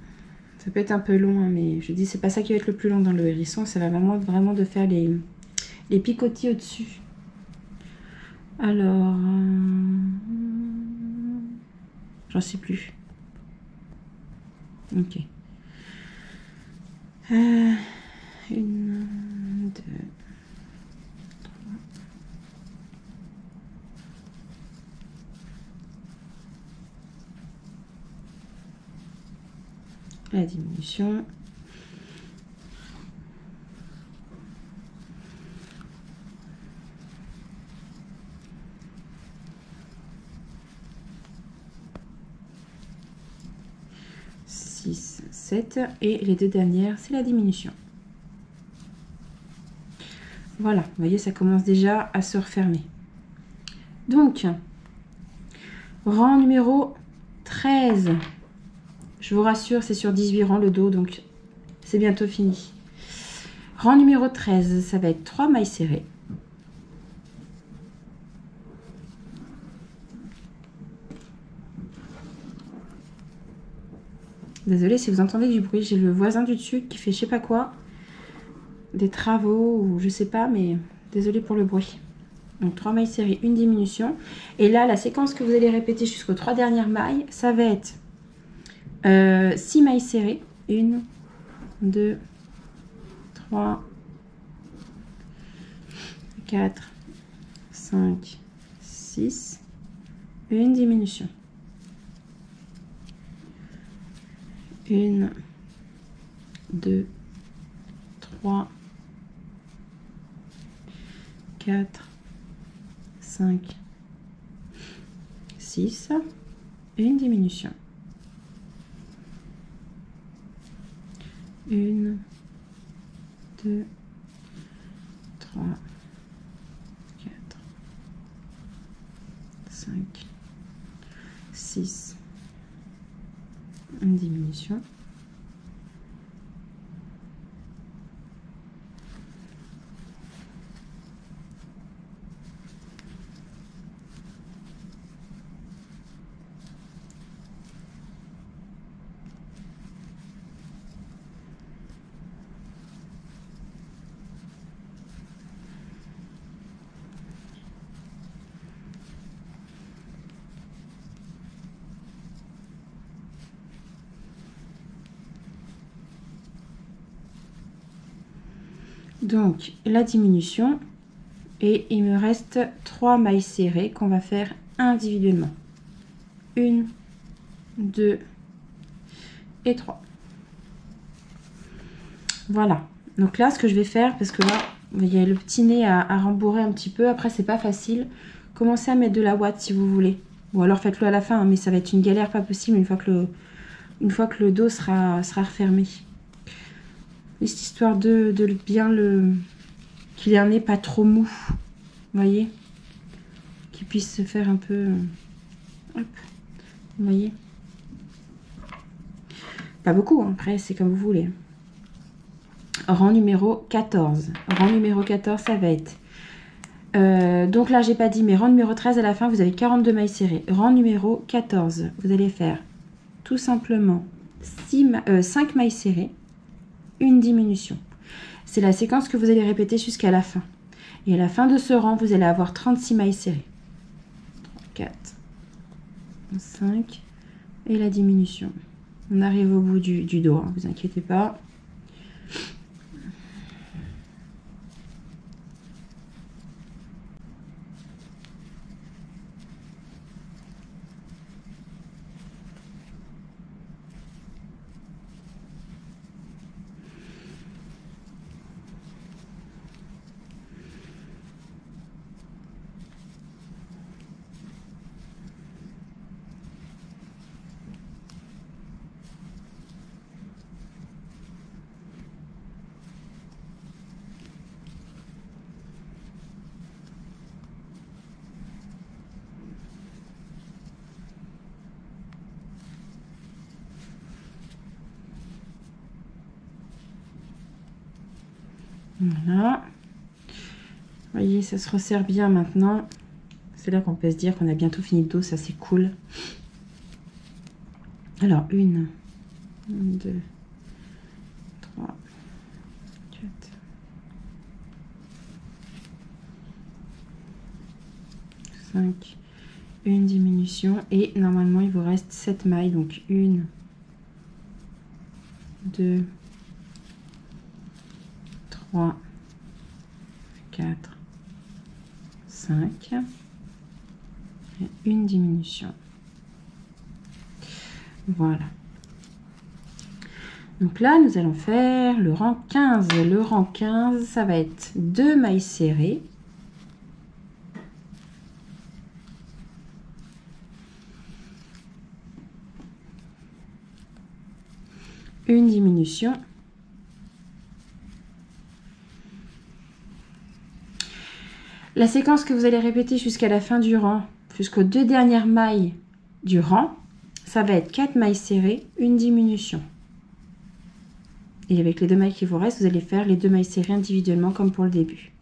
Ça peut être un peu long, hein, mais je dis c'est pas ça qui va être le plus long dans le hérisson. Ça va vraiment de faire les picotis au-dessus. Alors, j'en sais plus. Ok. 1, 2, 3. La diminution. 7 et les deux dernières, c'est la diminution. Voilà, vous voyez, ça commence déjà à se refermer. Donc, rang numéro 13. Je vous rassure, c'est sur 18 rangs le dos, donc c'est bientôt fini. Rang numéro 13, ça va être 3 mailles serrées. Désolée si vous entendez du bruit, j'ai le voisin du dessus qui fait je sais pas quoi, des travaux ou je sais pas, mais désolée pour le bruit. Donc 3 mailles serrées, une diminution. Et là, la séquence que vous allez répéter jusqu'aux 3 dernières mailles, ça va être 6 mailles serrées. 1, 2, 3, 4, 5, 6. Une diminution. 1, 2, 3, 4, 5, 6, une diminution. 1, 2, 3, 4, 5, 6, une diminution. Donc la diminution, et il me reste 3 mailles serrées qu'on va faire individuellement. 1, 2 et 3. Voilà. Donc là, ce que je vais faire, parce que là, il y a le petit nez à rembourrer un petit peu. Après, c'est pas facile. Commencez à mettre de la ouate si vous voulez. Ou alors faites-le à la fin, hein, mais ça va être une galère pas possible une fois que le dos sera refermé. Juste histoire de bien le... qu'il ait un nez pas trop mou. Vous voyez? Qu'il puisse se faire un peu... Hop. Vous voyez? Pas beaucoup, hein. Après, c'est comme vous voulez. Rang numéro 14. Rang numéro 14, ça va être... donc là, j'ai pas dit, mais rang numéro 13, à la fin, vous avez 42 mailles serrées. Rang numéro 14, vous allez faire tout simplement 5 mailles serrées, une diminution. C'est la séquence que vous allez répéter jusqu'à la fin. Et à la fin de ce rang, vous allez avoir 36 mailles serrées. 3, 4, 5 et la diminution. On arrive au bout du dos, hein, vous inquiétez pas. Voilà. Vous voyez, ça se resserre bien maintenant. C'est là qu'on peut se dire qu'on a bientôt fini le dos, ça c'est cool. Alors, 1, 2, 3, 4, 5, une diminution. Et normalement, il vous reste 7 mailles. Donc, 1, 2, 3, 4, 5. Et une diminution. Voilà. Donc là, nous allons faire le rang 15. Le rang 15, ça va être 2 mailles serrées. une diminution. La séquence que vous allez répéter jusqu'à la fin du rang, jusqu'aux 2 dernières mailles du rang, ça va être 4 mailles serrées, une diminution. Et avec les 2 mailles qui vous restent, vous allez faire les 2 mailles serrées individuellement comme pour le début.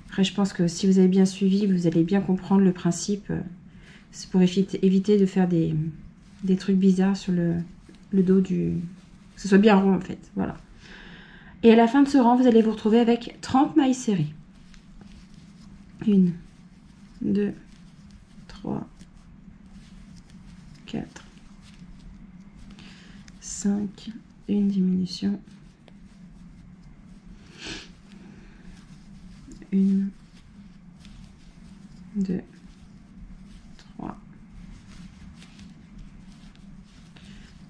Après, je pense que si vous avez bien suivi, vous allez bien comprendre le principe. C'est pour éviter de faire des trucs bizarres sur le dos du... Que ce soit bien rond en fait, voilà. Et à la fin de ce rang, vous allez vous retrouver avec 30 mailles serrées. 1, 2, 3, 4, 5, une diminution. 1, 2, 3,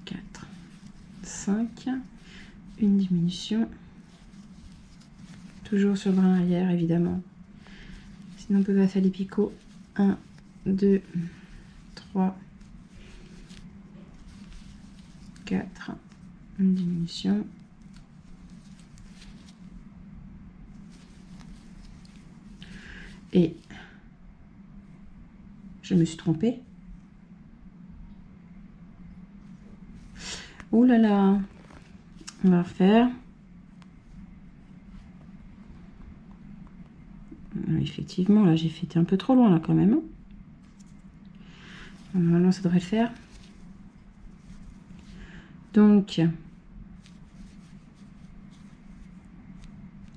4, 5, une diminution. Toujours sur le brin arrière, évidemment. Sinon, on peut pas faire les picots. 1, 2, 3, 4, une diminution. Et je me suis trompée. Ouh là là. On va refaire. Effectivement, là, j'ai fait un peu trop loin, là, quand même. Normalement, ça devrait le faire. Donc,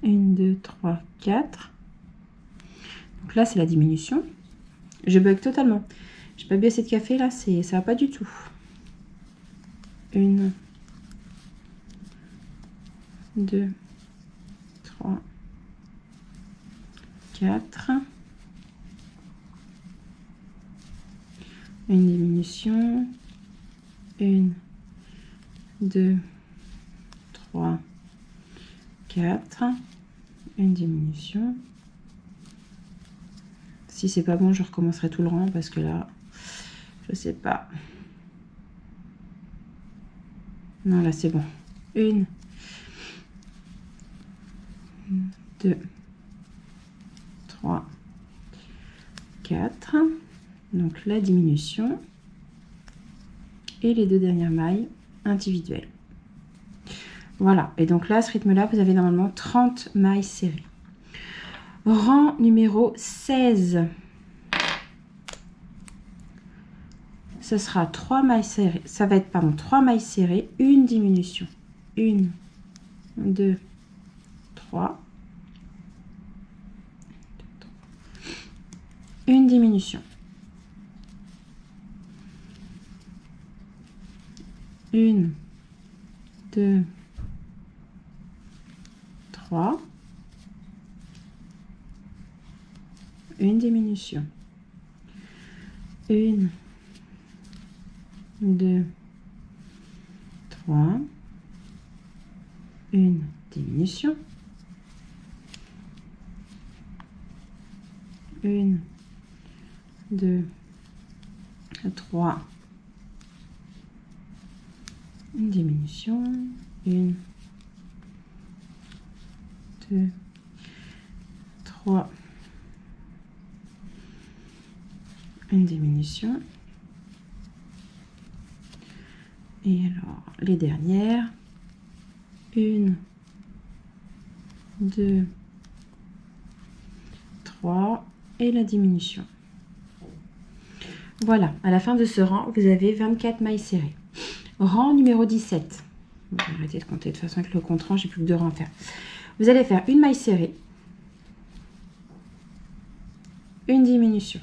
1, 2, 3, 4. Donc là, c'est la diminution. Je bug totalement. J'ai pas bu assez de café, là, ça va pas du tout. 1, 2, 3, 4. Une diminution. 1, 2, 3, 4. Une diminution. Si c'est pas bon, je recommencerai tout le rang parce que là, je sais pas. Non, là, c'est bon. 1, 2, 3, 4. Donc la diminution. Et les 2 dernières mailles individuelles. Voilà. Et donc là, à ce rythme-là, vous avez normalement 30 mailles serrées. Rang numéro 16. Ce sera 3 mailles serrées. Ça va être, pardon, 3 mailles serrées, une diminution. 1, 2, 3. Une diminution. 1, 2, 3. Une diminution. 1, 2, 3. Une diminution. 1, 2, 3. Une diminution. 1, 2, 3. Une diminution. Et alors, les dernières. 1, 2, 3. Et la diminution. Voilà, à la fin de ce rang, vous avez 24 mailles serrées. Rang numéro 17. Je vais arrêter de compter. De toute façon, avec le compte rang, j'ai plus que 2 rangs à faire. Vous allez faire une maille serrée, une diminution.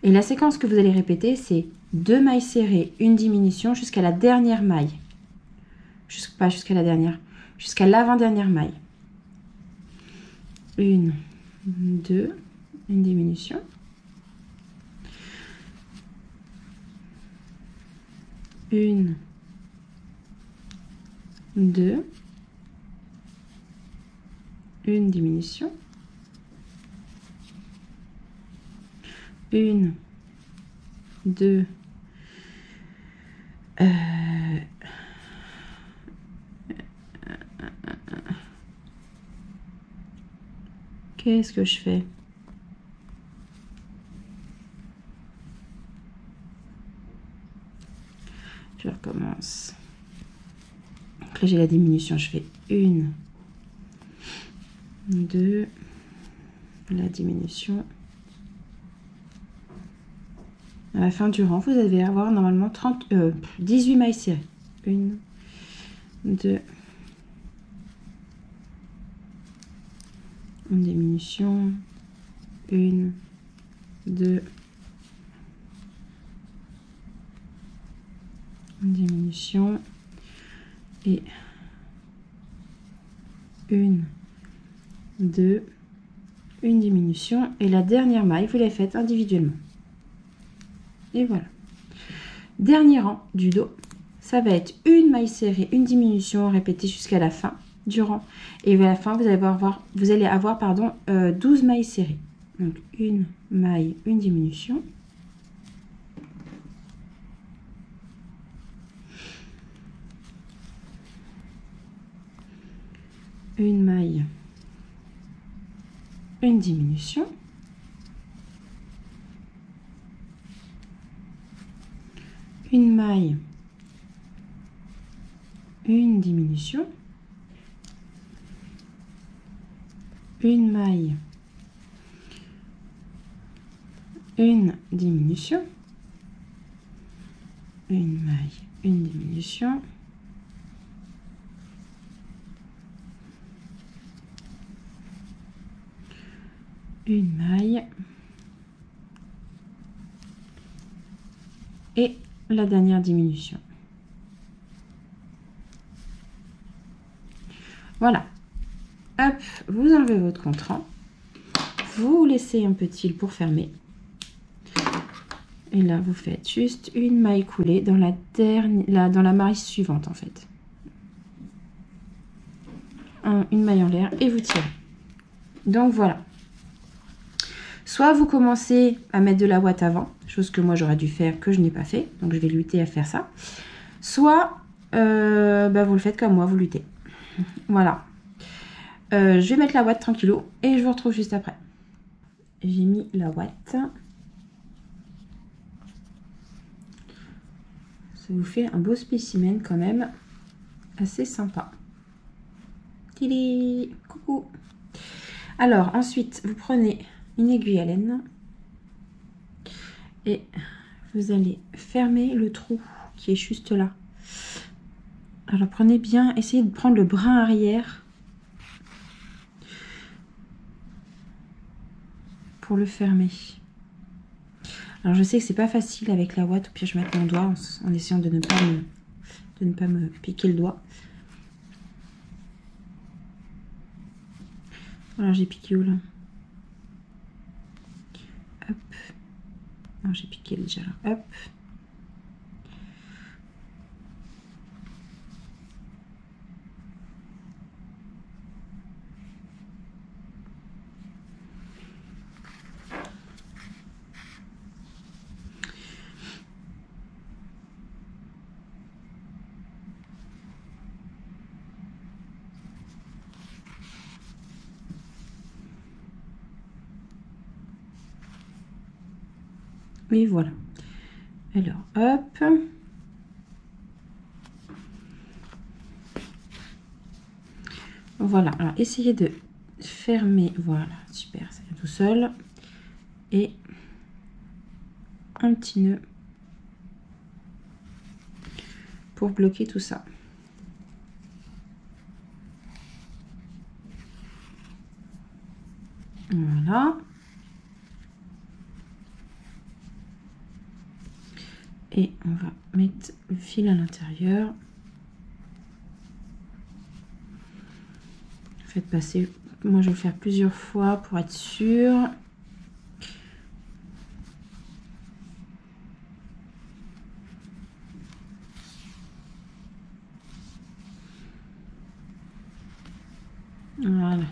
Et la séquence que vous allez répéter, c'est 2 mailles serrées, une diminution jusqu'à la dernière maille. Pas jusqu'à la dernière, jusqu'à l'avant-dernière maille. 1, 2, une diminution. 1, 2, une diminution. 1, 2, Qu'est-ce que je fais? Je recommence. Donc là, j'ai la diminution. Je fais 1, 2, la diminution. À la fin du rang, vous allez avoir normalement 18 mailles serrées. 1, 2, une diminution, 1, 2, une diminution et 1, 2, une diminution, et la dernière maille vous la faites individuellement. Et voilà, dernier rang du dos, ça va être une maille serrée, une diminution répétée jusqu'à la fin du rang, et à la fin vous allez avoir 12 mailles serrées. Donc une maille, une diminution, une maille, une diminution, une maille, une diminution, une maille, une diminution, une maille, une diminution, une maille et la dernière diminution. Voilà. Hop, vous enlevez votre contrant, vous laissez un petit pour fermer, et là vous faites juste une maille coulée dans dans la maille suivante en fait. Une maille en l'air et vous tirez. Donc voilà. Soit vous commencez à mettre de la ouate avant, chose que moi j'aurais dû faire que je n'ai pas fait, donc je vais lutter à faire ça. Soit vous le faites comme moi, vous luttez. Voilà. Je vais mettre la ouate tranquillou et je vous retrouve juste après. J'ai mis la ouate. Ça vous fait un beau spécimen quand même, assez sympa. Tili, coucou. Alors ensuite, vous prenez une aiguille à laine et vous allez fermer le trou qui est juste là. Alors prenez bien, essayez de prendre le brin arrière pour le fermer. Alors je sais que c'est pas facile avec la ouate, au pire je mets mon doigt en essayant de ne pas me piquer le doigt. Voilà, j'ai piqué où là? Hop. Non, j'ai piqué déjà là. Hop. Et voilà. Alors, hop. Voilà. Alors, essayez de fermer. Voilà, super, ça vient tout seul. Et un petit nœud pour bloquer tout ça. Voilà. Et on va mettre le fil à l'intérieur. Faites passer, moi je vais le faire plusieurs fois pour être sûr. Voilà.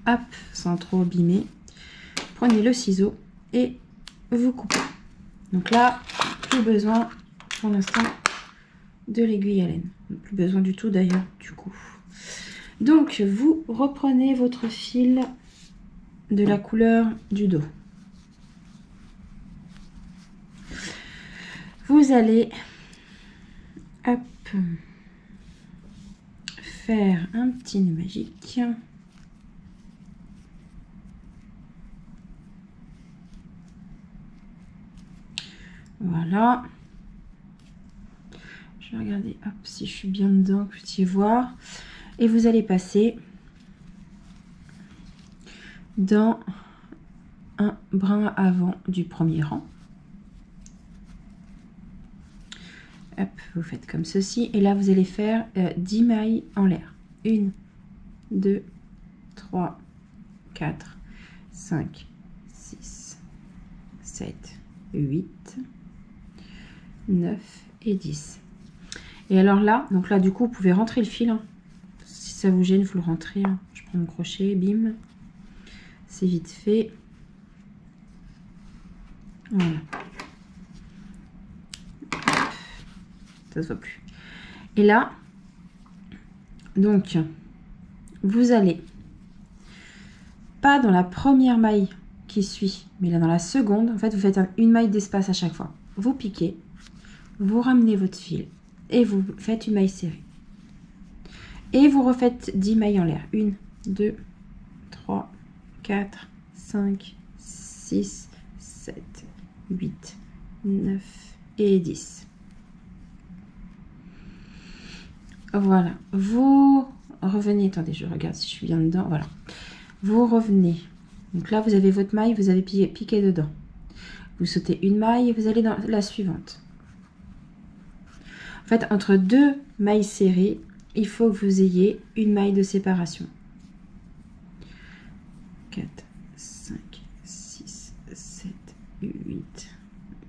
Hop, sans trop abîmer. Prenez le ciseau et vous coupez. Donc là, plus besoin pour l'instant de l'aiguille à laine. Plus besoin du tout d'ailleurs, du coup. Donc, vous reprenez votre fil de la couleur du dos. Vous allez hop, faire un petit nœud magique. Voilà. Je vais regarder hop, si je suis bien dedans, que vous puissiez voir. Et vous allez passer dans un brin avant du premier rang. Hop, vous faites comme ceci. Et là, vous allez faire 10 mailles en l'air. 1, 2, 3, 4, 5, 6, 7, 8, 9 et 10. Et alors là, donc là, du coup, vous pouvez rentrer le fil. Hein. Si ça vous gêne, vous le rentrez. Hein. Je prends mon crochet, bim. C'est vite fait. Voilà. Ça se voit plus. Et là, donc, vous allez pas dans la première maille qui suit, mais là dans la seconde, en fait, vous faites une maille d'espace à chaque fois. Vous piquez, vous ramenez votre fil et vous faites une maille serrée. Et vous refaites 10 mailles en l'air. 1, 2, 3, 4, 5, 6, 7, 8, 9 et 10. Voilà, vous revenez, attendez, je regarde si je suis bien dedans, voilà. Vous revenez, donc là vous avez votre maille, vous avez piqué dedans. Vous sautez une maille et vous allez dans la suivante. En fait, entre deux mailles serrées, il faut que vous ayez une maille de séparation. 4, 5, 6, 7, 8,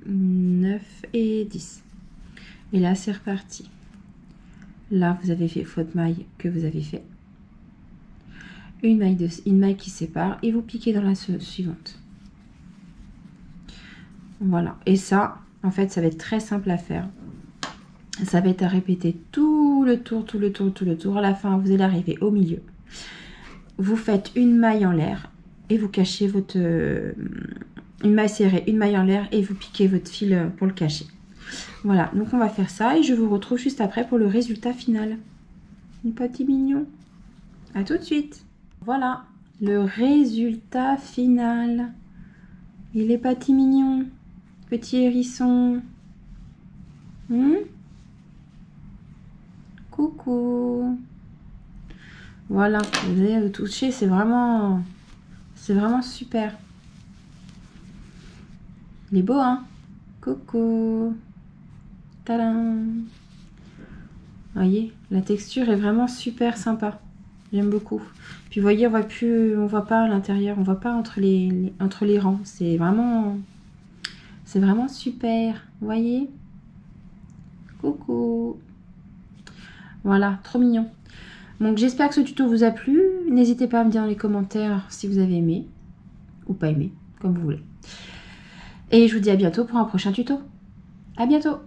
9 et 10. Et là, c'est reparti. Là, vous avez fait votre maille que vous avez fait. Une maille qui sépare et vous piquez dans la suivante. Voilà. Et ça, en fait, ça va être très simple à faire. Ça va être à répéter tout le tour, tout le tour, tout le tour. À la fin, vous allez arriver au milieu. Vous faites une maille en l'air et vous cachez votre... une maille serrée, une maille en l'air et vous piquez votre fil pour le cacher. Voilà, donc on va faire ça et je vous retrouve juste après pour le résultat final. Les petits mignons. À tout de suite. Voilà, le résultat final. Il est petits mignons. Petit hérisson. Coucou. Voilà, vous allez le toucher, c'est vraiment super. Il est beau, hein? Coucou. Tadam. Voyez, la texture est vraiment super sympa. J'aime beaucoup. Puis vous voyez, on voit pas à l'intérieur, on voit pas entre les rangs. C'est vraiment super. Vous voyez? Coucou. Voilà, trop mignon. Donc j'espère que ce tuto vous a plu. N'hésitez pas à me dire dans les commentaires si vous avez aimé ou pas aimé, comme vous voulez. Et je vous dis à bientôt pour un prochain tuto. À bientôt.